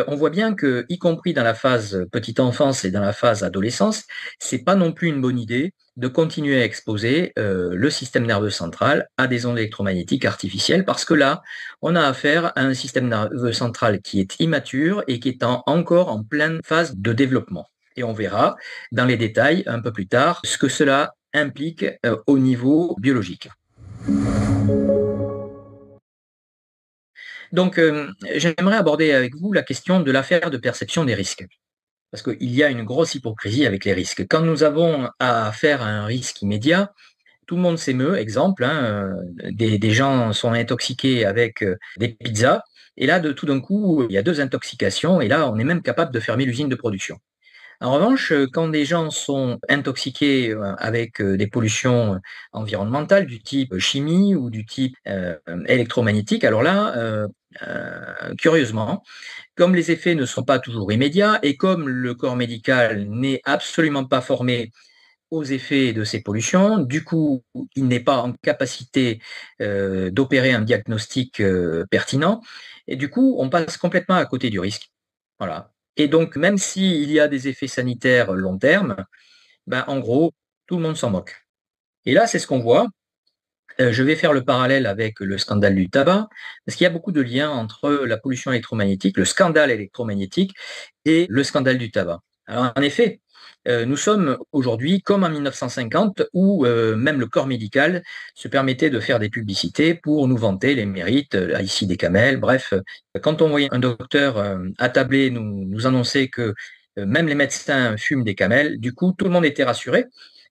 on voit bien que, y compris dans la phase petite enfance et dans la phase adolescence, c'est pas non plus une bonne idée de continuer à exposer le système nerveux central à des ondes électromagnétiques artificielles, parce que là, on a affaire à un système nerveux central qui est immature et qui est encore en pleine phase de développement. Et on verra dans les détails un peu plus tard ce que cela implique au niveau biologique. Donc, j'aimerais aborder avec vous la question de l'affaire de perception des risques. Parce qu'il y a une grosse hypocrisie avec les risques. Quand nous avons à faire un risque immédiat, tout le monde s'émeut. Exemple, des gens sont intoxiqués avec des pizzas, et là, tout d'un coup, il y a 2 intoxications, et là, on est même capable de fermer l'usine de production. En revanche, quand des gens sont intoxiqués avec des pollutions environnementales du type chimie ou du type électromagnétique, alors là, curieusement, comme les effets ne sont pas toujours immédiats et comme le corps médical n'est absolument pas formé aux effets de ces pollutions, du coup, il n'est pas en capacité d'opérer un diagnostic pertinent, et du coup, on passe complètement à côté du risque. Voilà. Et donc, même s'il y a des effets sanitaires long terme, en gros, tout le monde s'en moque. Et là, c'est ce qu'on voit. Je vais faire le parallèle avec le scandale du tabac, parce qu'il y a beaucoup de liens entre la pollution électromagnétique, le scandale électromagnétique et le scandale du tabac. Alors, en effet, Nous sommes aujourd'hui comme en 1950 où même le corps médical se permettait de faire des publicités pour nous vanter les mérites, ici des camels, bref. Quand on voyait un docteur attablé nous annoncer que même les médecins fument des camels, du coup tout le monde était rassuré.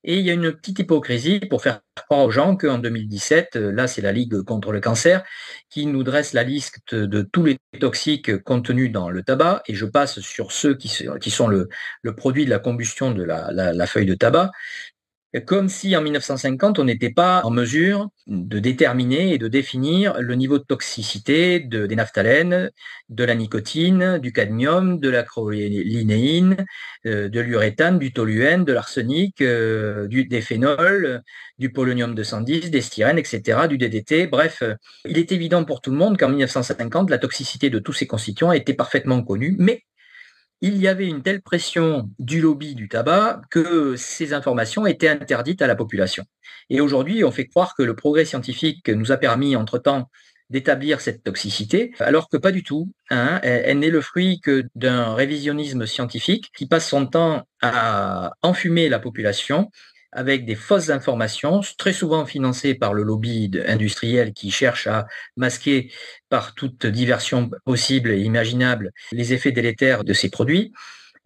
Et il y a une petite hypocrisie pour faire croire aux gens qu'en 2017, là c'est la Ligue contre le cancer, qui nous dresse la liste de tous les toxiques contenus dans le tabac, et je passe sur ceux qui sont le produit de la combustion de la feuille de tabac, comme si en 1950, on n'était pas en mesure de déterminer et de définir le niveau de toxicité des naphthalènes, de la nicotine, du cadmium, de l'acrylinéine, de l'uréthane, du toluène, de l'arsenic, des phénols, du polonium 210, des styrènes, etc., du DDT. Bref, il est évident pour tout le monde qu'en 1950, la toxicité de tous ces constituants était parfaitement connue, mais il y avait une telle pression du lobby du tabac que ces informations étaient interdites à la population. Et aujourd'hui, on fait croire que le progrès scientifique nous a permis, entre-temps, d'établir cette toxicité, alors que pas du tout. Elle n'est le fruit que d'un révisionnisme scientifique qui passe son temps à enfumer la population avec des fausses informations, très souvent financées par le lobby industriel qui cherche à masquer par toute diversion possible et imaginable les effets délétères de ces produits.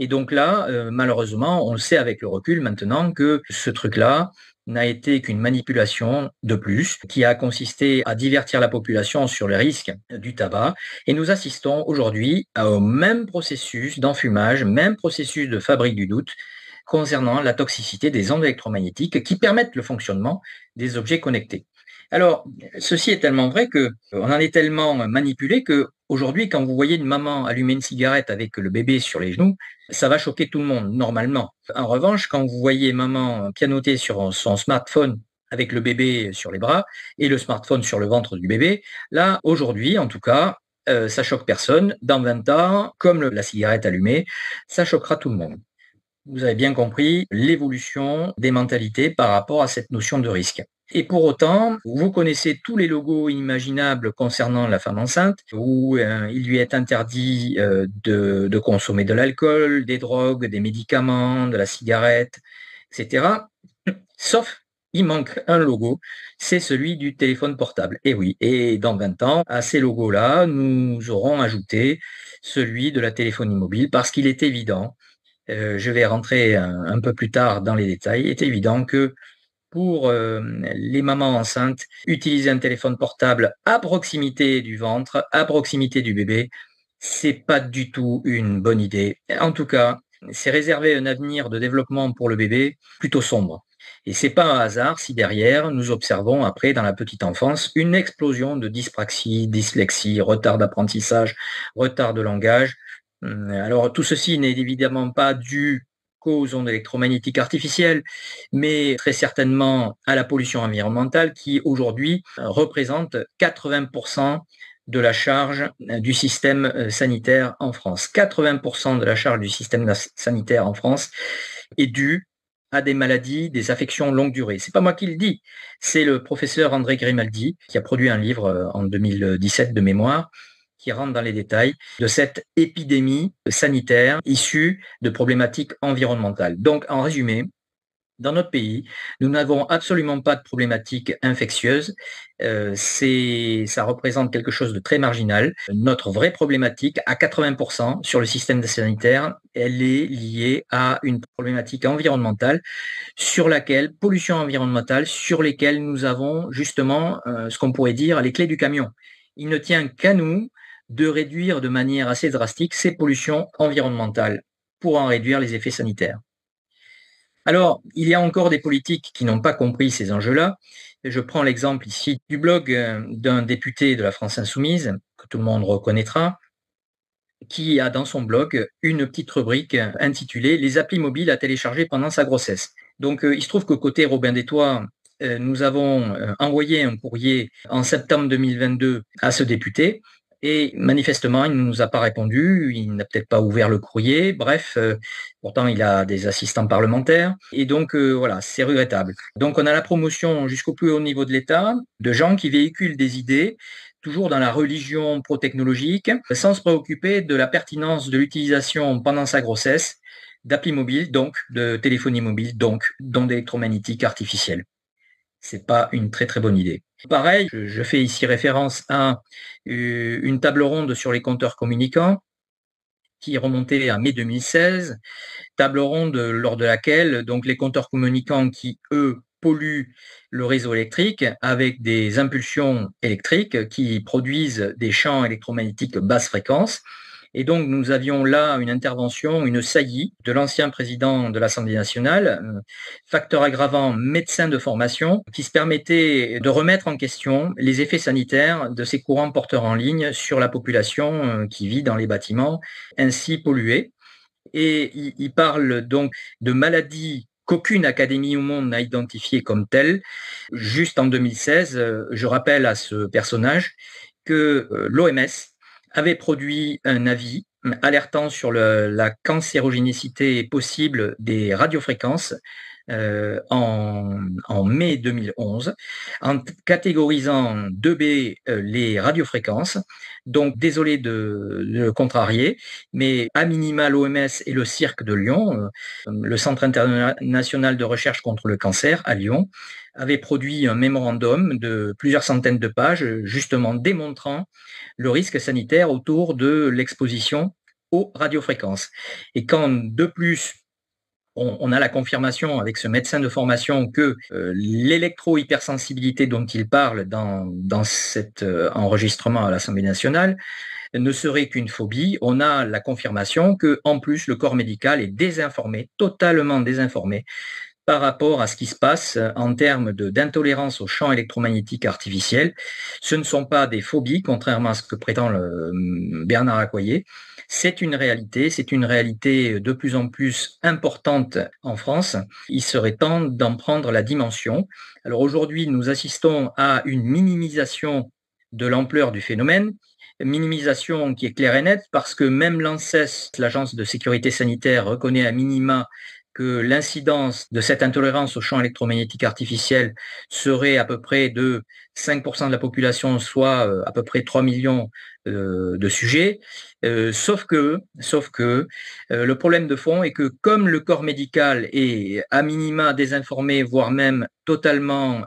Et donc là, malheureusement, on le sait avec le recul maintenant que ce truc-là n'a été qu'une manipulation de plus qui a consisté à divertir la population sur les risques du tabac. Et nous assistons aujourd'hui au même processus d'enfumage, même processus de fabrique du doute concernant la toxicité des ondes électromagnétiques qui permettent le fonctionnement des objets connectés. Alors, ceci est tellement vrai qu'on en est tellement manipulé que aujourd'hui, quand vous voyez une maman allumer une cigarette avec le bébé sur les genoux, ça va choquer tout le monde, normalement. En revanche, quand vous voyez maman pianoter sur son smartphone avec le bébé sur les bras et le smartphone sur le ventre du bébé, là, aujourd'hui, en tout cas, ça choque personne. Dans 20 ans, comme la cigarette allumée, ça choquera tout le monde. Vous avez bien compris l'évolution des mentalités par rapport à cette notion de risque. Et pour autant, vous connaissez tous les logos imaginables concernant la femme enceinte, où il lui est interdit de consommer de l'alcool, des drogues, des médicaments, de la cigarette, etc. Sauf, il manque un logo, c'est celui du téléphone portable. Et oui, et dans 20 ans, à ces logos-là, nous aurons ajouté celui de la téléphonie mobile, parce qu'il est évident, je vais rentrer un peu plus tard dans les détails, il est évident que pour les mamans enceintes, utiliser un téléphone portable à proximité du ventre, à proximité du bébé, c'est pas du tout une bonne idée. En tout cas, c'est réserver un avenir de développement pour le bébé plutôt sombre. Et c'est pas un hasard si derrière, nous observons après, dans la petite enfance, une explosion de dyspraxie, dyslexie, retard d'apprentissage, retard de langage. Alors, tout ceci n'est évidemment pas dû qu'aux ondes électromagnétiques artificielles, mais très certainement à la pollution environnementale qui aujourd'hui représente 80% de la charge du système sanitaire en France. 80% de la charge du système sanitaire en France est due à des maladies, des affections longue durée. C'est pas moi qui le dis, c'est le professeur André Grimaldi qui a produit un livre en 2017 de mémoire qui rentre dans les détails de cette épidémie sanitaire issue de problématiques environnementales. Donc, en résumé, dans notre pays, nous n'avons absolument pas de problématique infectieuse. Ça représente quelque chose de très marginal. Notre vraie problématique, à 80% sur le système sanitaire, elle est liée à une problématique environnementale pollution environnementale, sur lesquelles nous avons justement ce qu'on pourrait dire les clés du camion. Il ne tient qu'à nous de réduire de manière assez drastique ces pollutions environnementales pour en réduire les effets sanitaires. Alors, il y a encore des politiques qui n'ont pas compris ces enjeux-là. Je prends l'exemple ici du blog d'un député de la France Insoumise, que tout le monde reconnaîtra, qui a dans son blog une petite rubrique intitulée « Les applis mobiles à télécharger pendant sa grossesse ». Donc, il se trouve que côté Robin des Toits, nous avons envoyé un courrier en septembre 2022 à ce député. Et manifestement, il ne nous a pas répondu, il n'a peut-être pas ouvert le courrier, bref, pourtant il a des assistants parlementaires, et donc voilà, c'est regrettable. Donc on a la promotion jusqu'au plus haut niveau de l'État de gens qui véhiculent des idées, toujours dans la religion pro-technologique, sans se préoccuper de la pertinence de l'utilisation pendant sa grossesse d'appli mobile, donc de téléphonie mobile, donc d'ondes électromagnétiques artificielles. C'est pas une très très bonne idée. Pareil, je fais ici référence à une table ronde sur les compteurs communicants qui est remontée à mai 2016, table ronde lors de laquelle donc les compteurs communicants qui, eux, polluent le réseau électrique avec des impulsions électriques qui produisent des champs électromagnétiques basse fréquence. Et donc, nous avions là une intervention, une saillie de l'ancien président de l'Assemblée nationale, facteur aggravant médecin de formation, qui se permettait de remettre en question les effets sanitaires de ces courants porteurs en ligne sur la population qui vit dans les bâtiments ainsi pollués. Et il parle donc de maladies qu'aucune académie au monde n'a identifiées comme telles. Juste en 2016, je rappelle à ce personnage que l'OMS avait produit un avis alertant sur la cancérogénicité possible des radiofréquences en mai 2011, en catégorisant 2B les radiofréquences. Donc, désolé de le contrarier, mais à minima, l'OMS et le Cirque de Lyon, le Centre international de recherche contre le cancer à Lyon, avaient produit un mémorandum de plusieurs centaines de pages, justement démontrant le risque sanitaire autour de l'exposition aux radiofréquences. Et quand de plus, on a la confirmation avec ce médecin de formation que l'électro-hypersensibilité dont il parle dans cet enregistrement à l'Assemblée nationale ne serait qu'une phobie. On a la confirmation que, en plus, le corps médical est désinformé, totalement désinformé, par rapport à ce qui se passe en termes d'intolérance aux champs électromagnétiques artificiels. Ce ne sont pas des phobies, contrairement à ce que prétend Bernard Accoyer. C'est une réalité de plus en plus importante en France. Il serait temps d'en prendre la dimension. Alors aujourd'hui, nous assistons à une minimisation de l'ampleur du phénomène, minimisation qui est claire et nette parce que même l'ANSES, l'Agence de sécurité sanitaire, reconnaît à minima que l'incidence de cette intolérance aux champs électromagnétiques artificiels serait à peu près de 5% de la population, soit à peu près 3 millions de sujets. Sauf que le problème de fond est que comme le corps médical est à minima désinformé, voire même totalement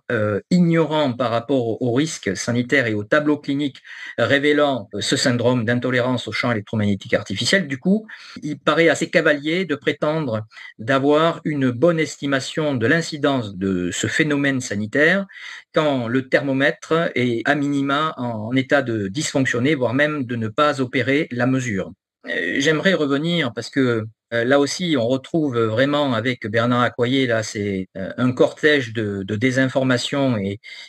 ignorant par rapport aux risques sanitaires et aux tableaux cliniques révélant ce syndrome d'intolérance aux champs électromagnétiques artificiels, du coup, il paraît assez cavalier de prétendre d'avoir une bonne estimation de l'incidence de ce phénomène sanitaire quand le thermomètre est à minima en état de dysfonctionner, voire même de ne pas opérer la mesure. J'aimerais revenir parce que là aussi, on retrouve vraiment avec Bernard Accoyer, là, c'est un cortège de désinformation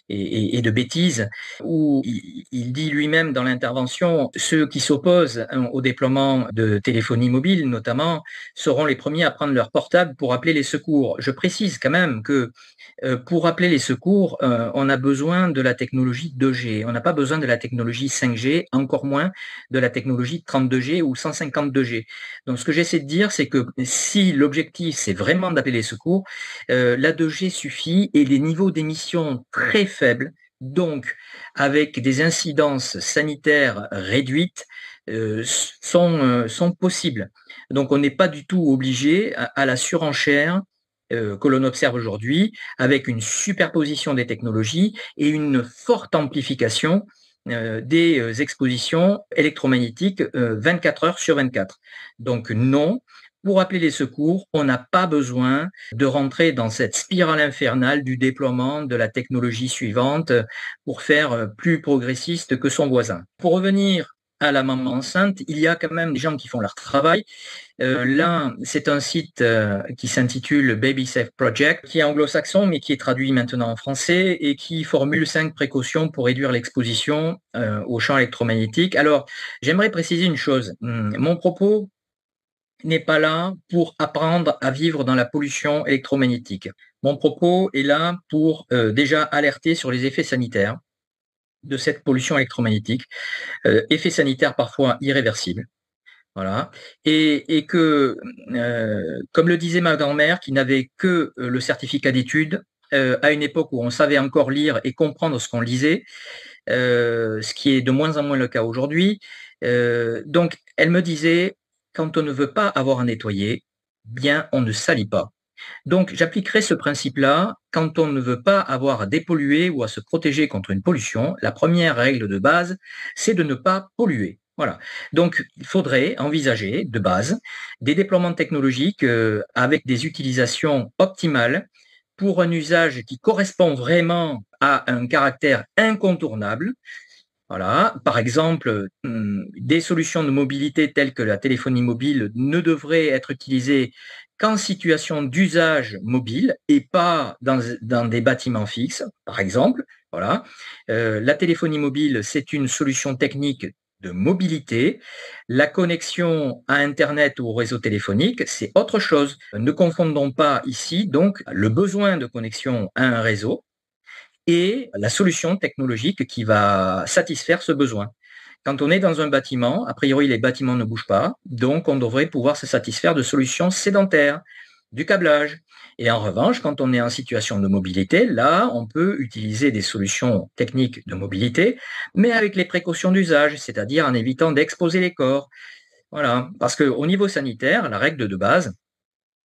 et de bêtises, où il dit lui-même dans l'intervention, ceux qui s'opposent au déploiement de téléphonie mobile, notamment, seront les premiers à prendre leur portable pour appeler les secours. Je précise quand même que pour appeler les secours, on a besoin de la technologie 2G. On n'a pas besoin de la technologie 5G, encore moins de la technologie 32G ou 152G. Donc, ce que j'essaie de dire, c'est que si l'objectif, c'est vraiment d'appeler les secours, la 2G suffit et les niveaux d'émission très faibles, donc avec des incidences sanitaires réduites, sont possibles. Donc, on n'est pas du tout obligé à la surenchère que l'on observe aujourd'hui, avec une superposition des technologies et une forte amplification des expositions électromagnétiques 24 heures sur 24. Donc non, pour appeler les secours, on n'a pas besoin de rentrer dans cette spirale infernale du déploiement de la technologie suivante pour faire plus progressiste que son voisin. Pour revenir à la maman enceinte, il y a quand même des gens qui font leur travail. Là, c'est un site qui s'intitule Baby Safe Project, qui est anglo-saxon, mais qui est traduit maintenant en français et qui formule 5 précautions pour réduire l'exposition aux champs électromagnétiques. Alors, j'aimerais préciser une chose. Mon propos n'est pas là pour apprendre à vivre dans la pollution électromagnétique. Mon propos est là pour déjà alerter sur les effets sanitaires de cette pollution électromagnétique, effets sanitaires parfois irréversibles. Voilà. Et que, comme le disait ma grand-mère, qui n'avait que le certificat d'études, à une époque où on savait encore lire et comprendre ce qu'on lisait, ce qui est de moins en moins le cas aujourd'hui. Donc, elle me disait, quand on ne veut pas avoir à nettoyer, bien on ne salit pas. Donc, j'appliquerai ce principe-là quand on ne veut pas avoir à dépolluer ou à se protéger contre une pollution. La première règle de base, c'est de ne pas polluer. Voilà. Donc, il faudrait envisager de base des déploiements technologiques avec des utilisations optimales pour un usage qui correspond vraiment à un caractère incontournable. Voilà. Par exemple, des solutions de mobilité telles que la téléphonie mobile ne devraient être utilisées qu'en situation d'usage mobile et pas dans des bâtiments fixes, par exemple. Voilà. La téléphonie mobile, c'est une solution technique de mobilité. La connexion à Internet ou au réseau téléphonique, c'est autre chose. Ne confondons pas ici donc le besoin de connexion à un réseau et la solution technologique qui va satisfaire ce besoin. Quand on est dans un bâtiment, a priori les bâtiments ne bougent pas, donc on devrait pouvoir se satisfaire de solutions sédentaires, du câblage. Et en revanche, quand on est en situation de mobilité, là, on peut utiliser des solutions techniques de mobilité, mais avec les précautions d'usage, c'est-à-dire en évitant d'exposer les corps. Voilà, parce qu'au niveau sanitaire, la règle de base,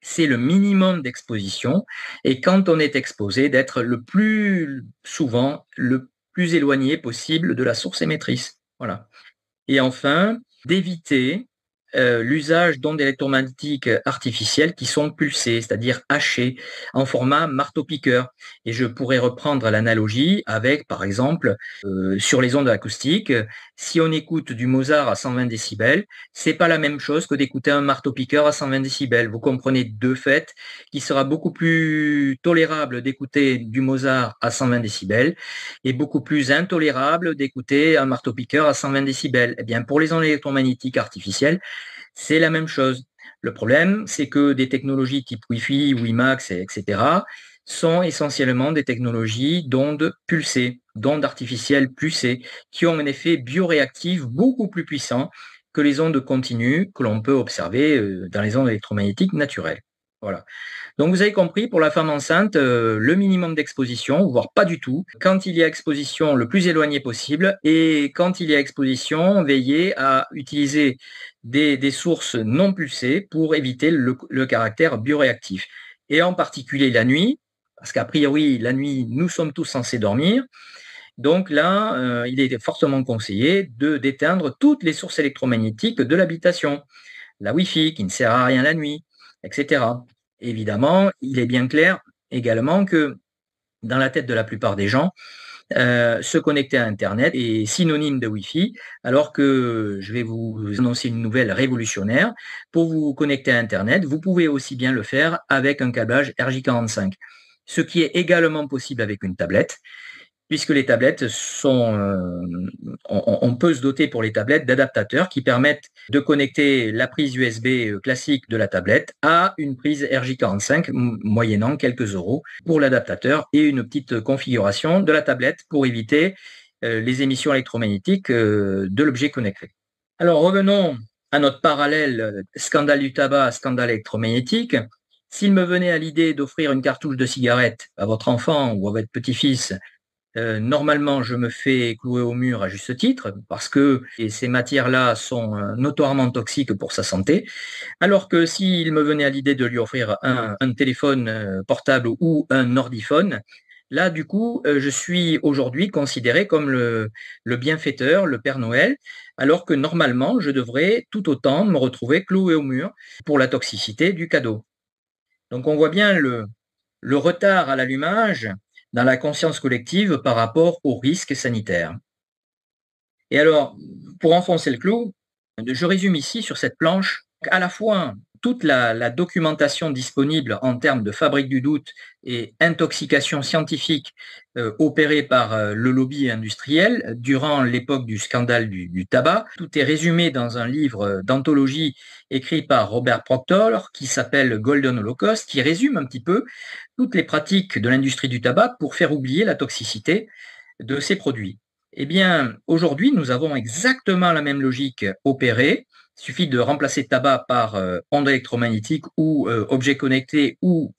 c'est le minimum d'exposition. Et quand on est exposé, d'être le plus souvent, le plus éloigné possible de la source émettrice. Voilà. Et enfin, d'éviter l'usage d'ondes électromagnétiques artificielles qui sont pulsées, c'est-à-dire hachées, en format marteau-piqueur. Et je pourrais reprendre l'analogie avec, par exemple, sur les ondes acoustiques, si on écoute du Mozart à 120 décibels, c'est pas la même chose que d'écouter un marteau-piqueur à 120 décibels. Vous comprenez de fait qu'il sera beaucoup plus tolérable d'écouter du Mozart à 120 décibels et beaucoup plus intolérable d'écouter un marteau-piqueur à 120 décibels. Eh bien, pour les ondes électromagnétiques artificielles, c'est la même chose. Le problème, c'est que des technologies type Wi-Fi, WiMAX, etc., sont essentiellement des technologies d'ondes pulsées, d'ondes artificielles pulsées, qui ont un effet bioréactif beaucoup plus puissant que les ondes continues que l'on peut observer dans les ondes électromagnétiques naturelles. Voilà. Donc vous avez compris, pour la femme enceinte, le minimum d'exposition, voire pas du tout. Quand il y a exposition, le plus éloigné possible. Et quand il y a exposition, veillez à utiliser des sources non pulsées pour éviter le caractère bioréactif. Et en particulier la nuit, parce qu'a priori, la nuit, nous sommes tous censés dormir. Donc là, il est fortement conseillé d'éteindre toutes les sources électromagnétiques de l'habitation. La Wi-Fi qui ne sert à rien la nuit, etc. Évidemment, il est bien clair également que dans la tête de la plupart des gens, se connecter à Internet est synonyme de Wi-Fi, alors que je vais vous annoncer une nouvelle révolutionnaire. Pour vous connecter à Internet, vous pouvez aussi bien le faire avec un câblage RJ45, ce qui est également possible avec une tablette, puisque les tablettes sont, on peut se doter pour les tablettes d'adaptateurs qui permettent de connecter la prise USB classique de la tablette à une prise RJ45 moyennant quelques euros pour l'adaptateur et une petite configuration de la tablette pour éviter les émissions électromagnétiques de l'objet connecté. Alors revenons à notre parallèle scandale du tabac, scandale électromagnétique. S'il me venait à l'idée d'offrir une cartouche de cigarette à votre enfant ou à votre petit-fils, normalement, je me fais clouer au mur à juste titre parce que ces matières-là sont notoirement toxiques pour sa santé. Alors que s'il me venait à l'idée de lui offrir un téléphone portable ou un ordiphone, là, du coup, je suis aujourd'hui considéré comme le bienfaiteur, le Père Noël, alors que normalement, je devrais tout autant me retrouver cloué au mur pour la toxicité du cadeau. Donc, on voit bien le retard à l'allumage dans la conscience collective par rapport aux risques sanitaires. Et alors, pour enfoncer le clou, je résume ici sur cette planche à la fois toute la documentation disponible en termes de fabrique du doute et intoxication scientifique opérée par le lobby industriel durant l'époque du scandale du tabac. Tout est résumé dans un livre d'anthologie écrit par Robert Proctor qui s'appelle Golden Holocaust, qui résume un petit peu toutes les pratiques de l'industrie du tabac pour faire oublier la toxicité de ces produits. Eh bien, aujourd'hui, nous avons exactement la même logique opérée. Il suffit de remplacer tabac par ondes électromagnétiques ou objets connectés ou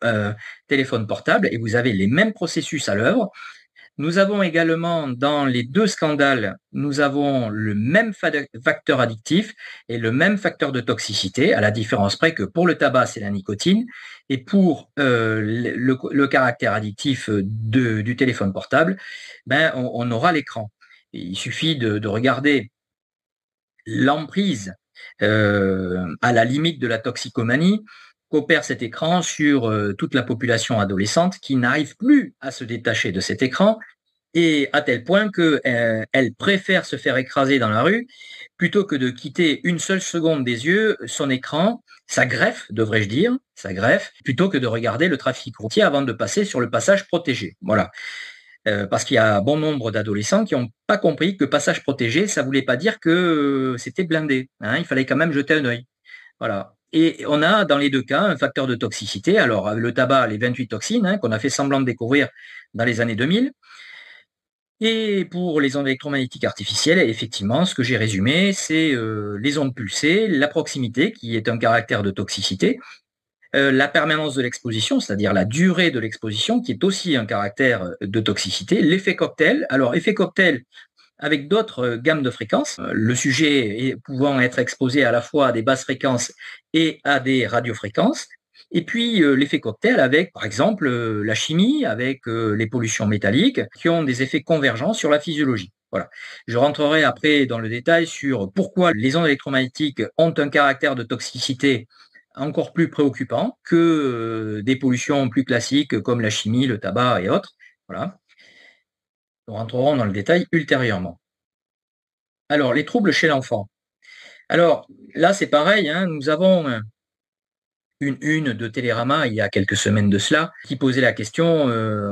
téléphone portable et vous avez les mêmes processus à l'œuvre. Nous avons également, dans les deux scandales, nous avons le même facteur addictif et le même facteur de toxicité, à la différence près que pour le tabac, c'est la nicotine, et pour le caractère addictif du téléphone portable, ben, on aura l'écran. Il suffit de regarder l'emprise à la limite de la toxicomanie qu'opère cet écran sur toute la population adolescente qui n'arrive plus à se détacher de cet écran et à tel point qu'elle préfère se faire écraser dans la rue plutôt que de quitter une seule seconde des yeux son écran, sa greffe, devrais-je dire, sa greffe, plutôt que de regarder le trafic routier avant de passer sur le passage protégé. Voilà. Parce qu'il y a bon nombre d'adolescents qui n'ont pas compris que passage protégé, ça ne voulait pas dire que c'était blindé. Hein, il fallait quand même jeter un œil. Voilà. Et on a dans les deux cas un facteur de toxicité. Alors, le tabac, les 28 toxines qu'on a fait semblant de découvrir dans les années 2000. Et pour les ondes électromagnétiques artificielles, effectivement, ce que j'ai résumé, c'est les ondes pulsées, la proximité, qui est un caractère de toxicité, la permanence de l'exposition, c'est-à-dire la durée de l'exposition, qui est aussi un caractère de toxicité, l'effet cocktail. Alors, effet cocktail avec d'autres gammes de fréquences, le sujet pouvant être exposé à la fois à des basses fréquences et à des radiofréquences. Et puis l'effet cocktail avec, par exemple, la chimie, avec les pollutions métalliques, qui ont des effets convergents sur la physiologie. Voilà. Je rentrerai après dans le détail sur pourquoi les ondes électromagnétiques ont un caractère de toxicité encore plus préoccupant que des pollutions plus classiques comme la chimie, le tabac et autres. Voilà. Nous rentrerons dans le détail ultérieurement. Alors, les troubles chez l'enfant. Alors, là, c'est pareil, nous avons une de Télérama il y a quelques semaines de cela qui posait la question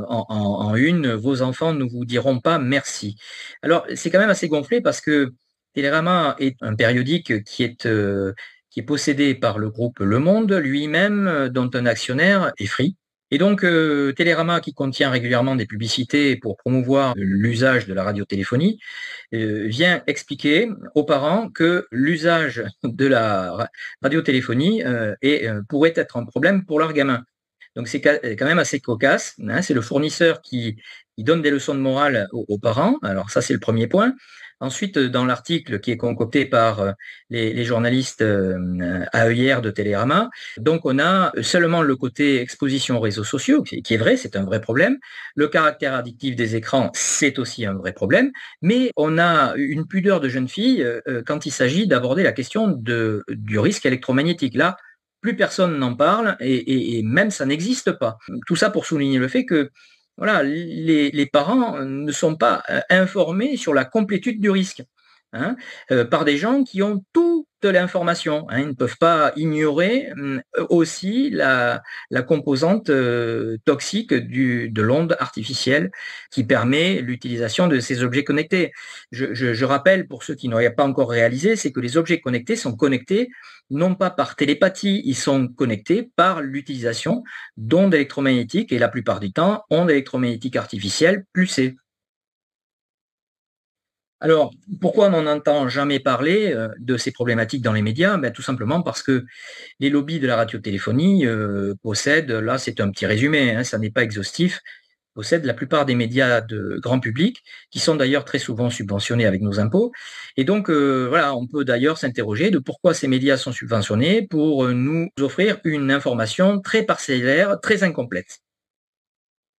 en une, vos enfants ne vous diront pas merci. Alors, c'est quand même assez gonflé parce que Télérama est un périodique qui est possédé par le groupe Le Monde lui-même, dont un actionnaire est Free. Et donc, Télérama, qui contient régulièrement des publicités pour promouvoir l'usage de la radiotéléphonie, vient expliquer aux parents que l'usage de la radiotéléphonie pourrait être un problème pour leur gamin. Donc, c'est quand même assez cocasse. C'est le fournisseur qui donne des leçons de morale aux parents. Alors, ça, c'est le premier point. Ensuite, dans l'article qui est concocté par les journalistes AEIR de Télérama, donc on a seulement le côté exposition aux réseaux sociaux, qui est vrai, c'est un vrai problème. Le caractère addictif des écrans, c'est aussi un vrai problème. Mais on a une pudeur de jeune fille quand il s'agit d'aborder la question du risque électromagnétique. Là, plus personne n'en parle et même ça n'existe pas. Tout ça pour souligner le fait que voilà, les parents ne sont pas informés sur la complétude du risque par des gens qui ont toute l'information. Ils ne peuvent pas ignorer aussi la composante toxique de l'onde artificielle qui permet l'utilisation de ces objets connectés. Je rappelle, pour ceux qui n'auraient pas encore réalisé, c'est que les objets connectés sont connectés non pas par télépathie, ils sont connectés par l'utilisation d'ondes électromagnétiques et la plupart du temps, ondes électromagnétiques artificielles pulsées. Alors, pourquoi on n'en entend jamais parler de ces problématiques dans les médias? Tout simplement parce que les lobbies de la radiotéléphonie possèdent, là c'est un petit résumé, ça n'est pas exhaustif, possèdent la plupart des médias de grand public, qui sont d'ailleurs très souvent subventionnés avec nos impôts. Et donc, voilà, on peut d'ailleurs s'interroger de pourquoi ces médias sont subventionnés pour nous offrir une information très parcellaire, très incomplète.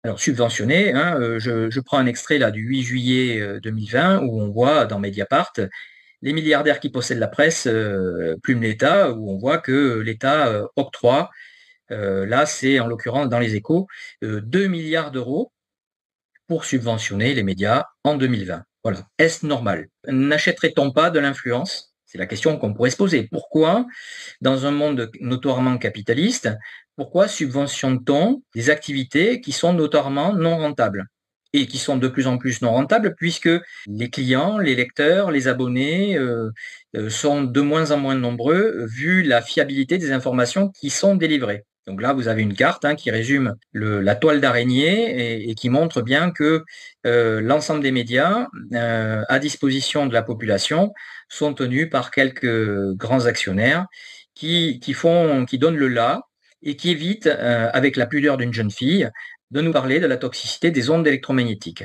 Alors, subventionné, je prends un extrait là du 8 juillet 2020 où on voit dans Mediapart les milliardaires qui possèdent la presse plument l'État, où on voit que l'État octroie, là c'est en l'occurrence dans les Échos, 2 milliards d'euros pour subventionner les médias en 2020. Voilà. Est-ce normal? N'achèterait-on pas de l'influence? C'est la question qu'on pourrait se poser. Pourquoi, dans un monde notoirement capitaliste, pourquoi subventionne-t-on des activités qui sont notoirement non rentables? Et qui sont de plus en plus non rentables puisque les clients, les lecteurs, les abonnés sont de moins en moins nombreux vu la fiabilité des informations qui sont délivrées. Donc là, vous avez une carte qui résume la toile d'araignée et qui montre bien que l'ensemble des médias à disposition de la population sont tenus par quelques grands actionnaires qui donnent le là et qui évitent, avec la pudeur d'une jeune fille, de nous parler de la toxicité des ondes électromagnétiques.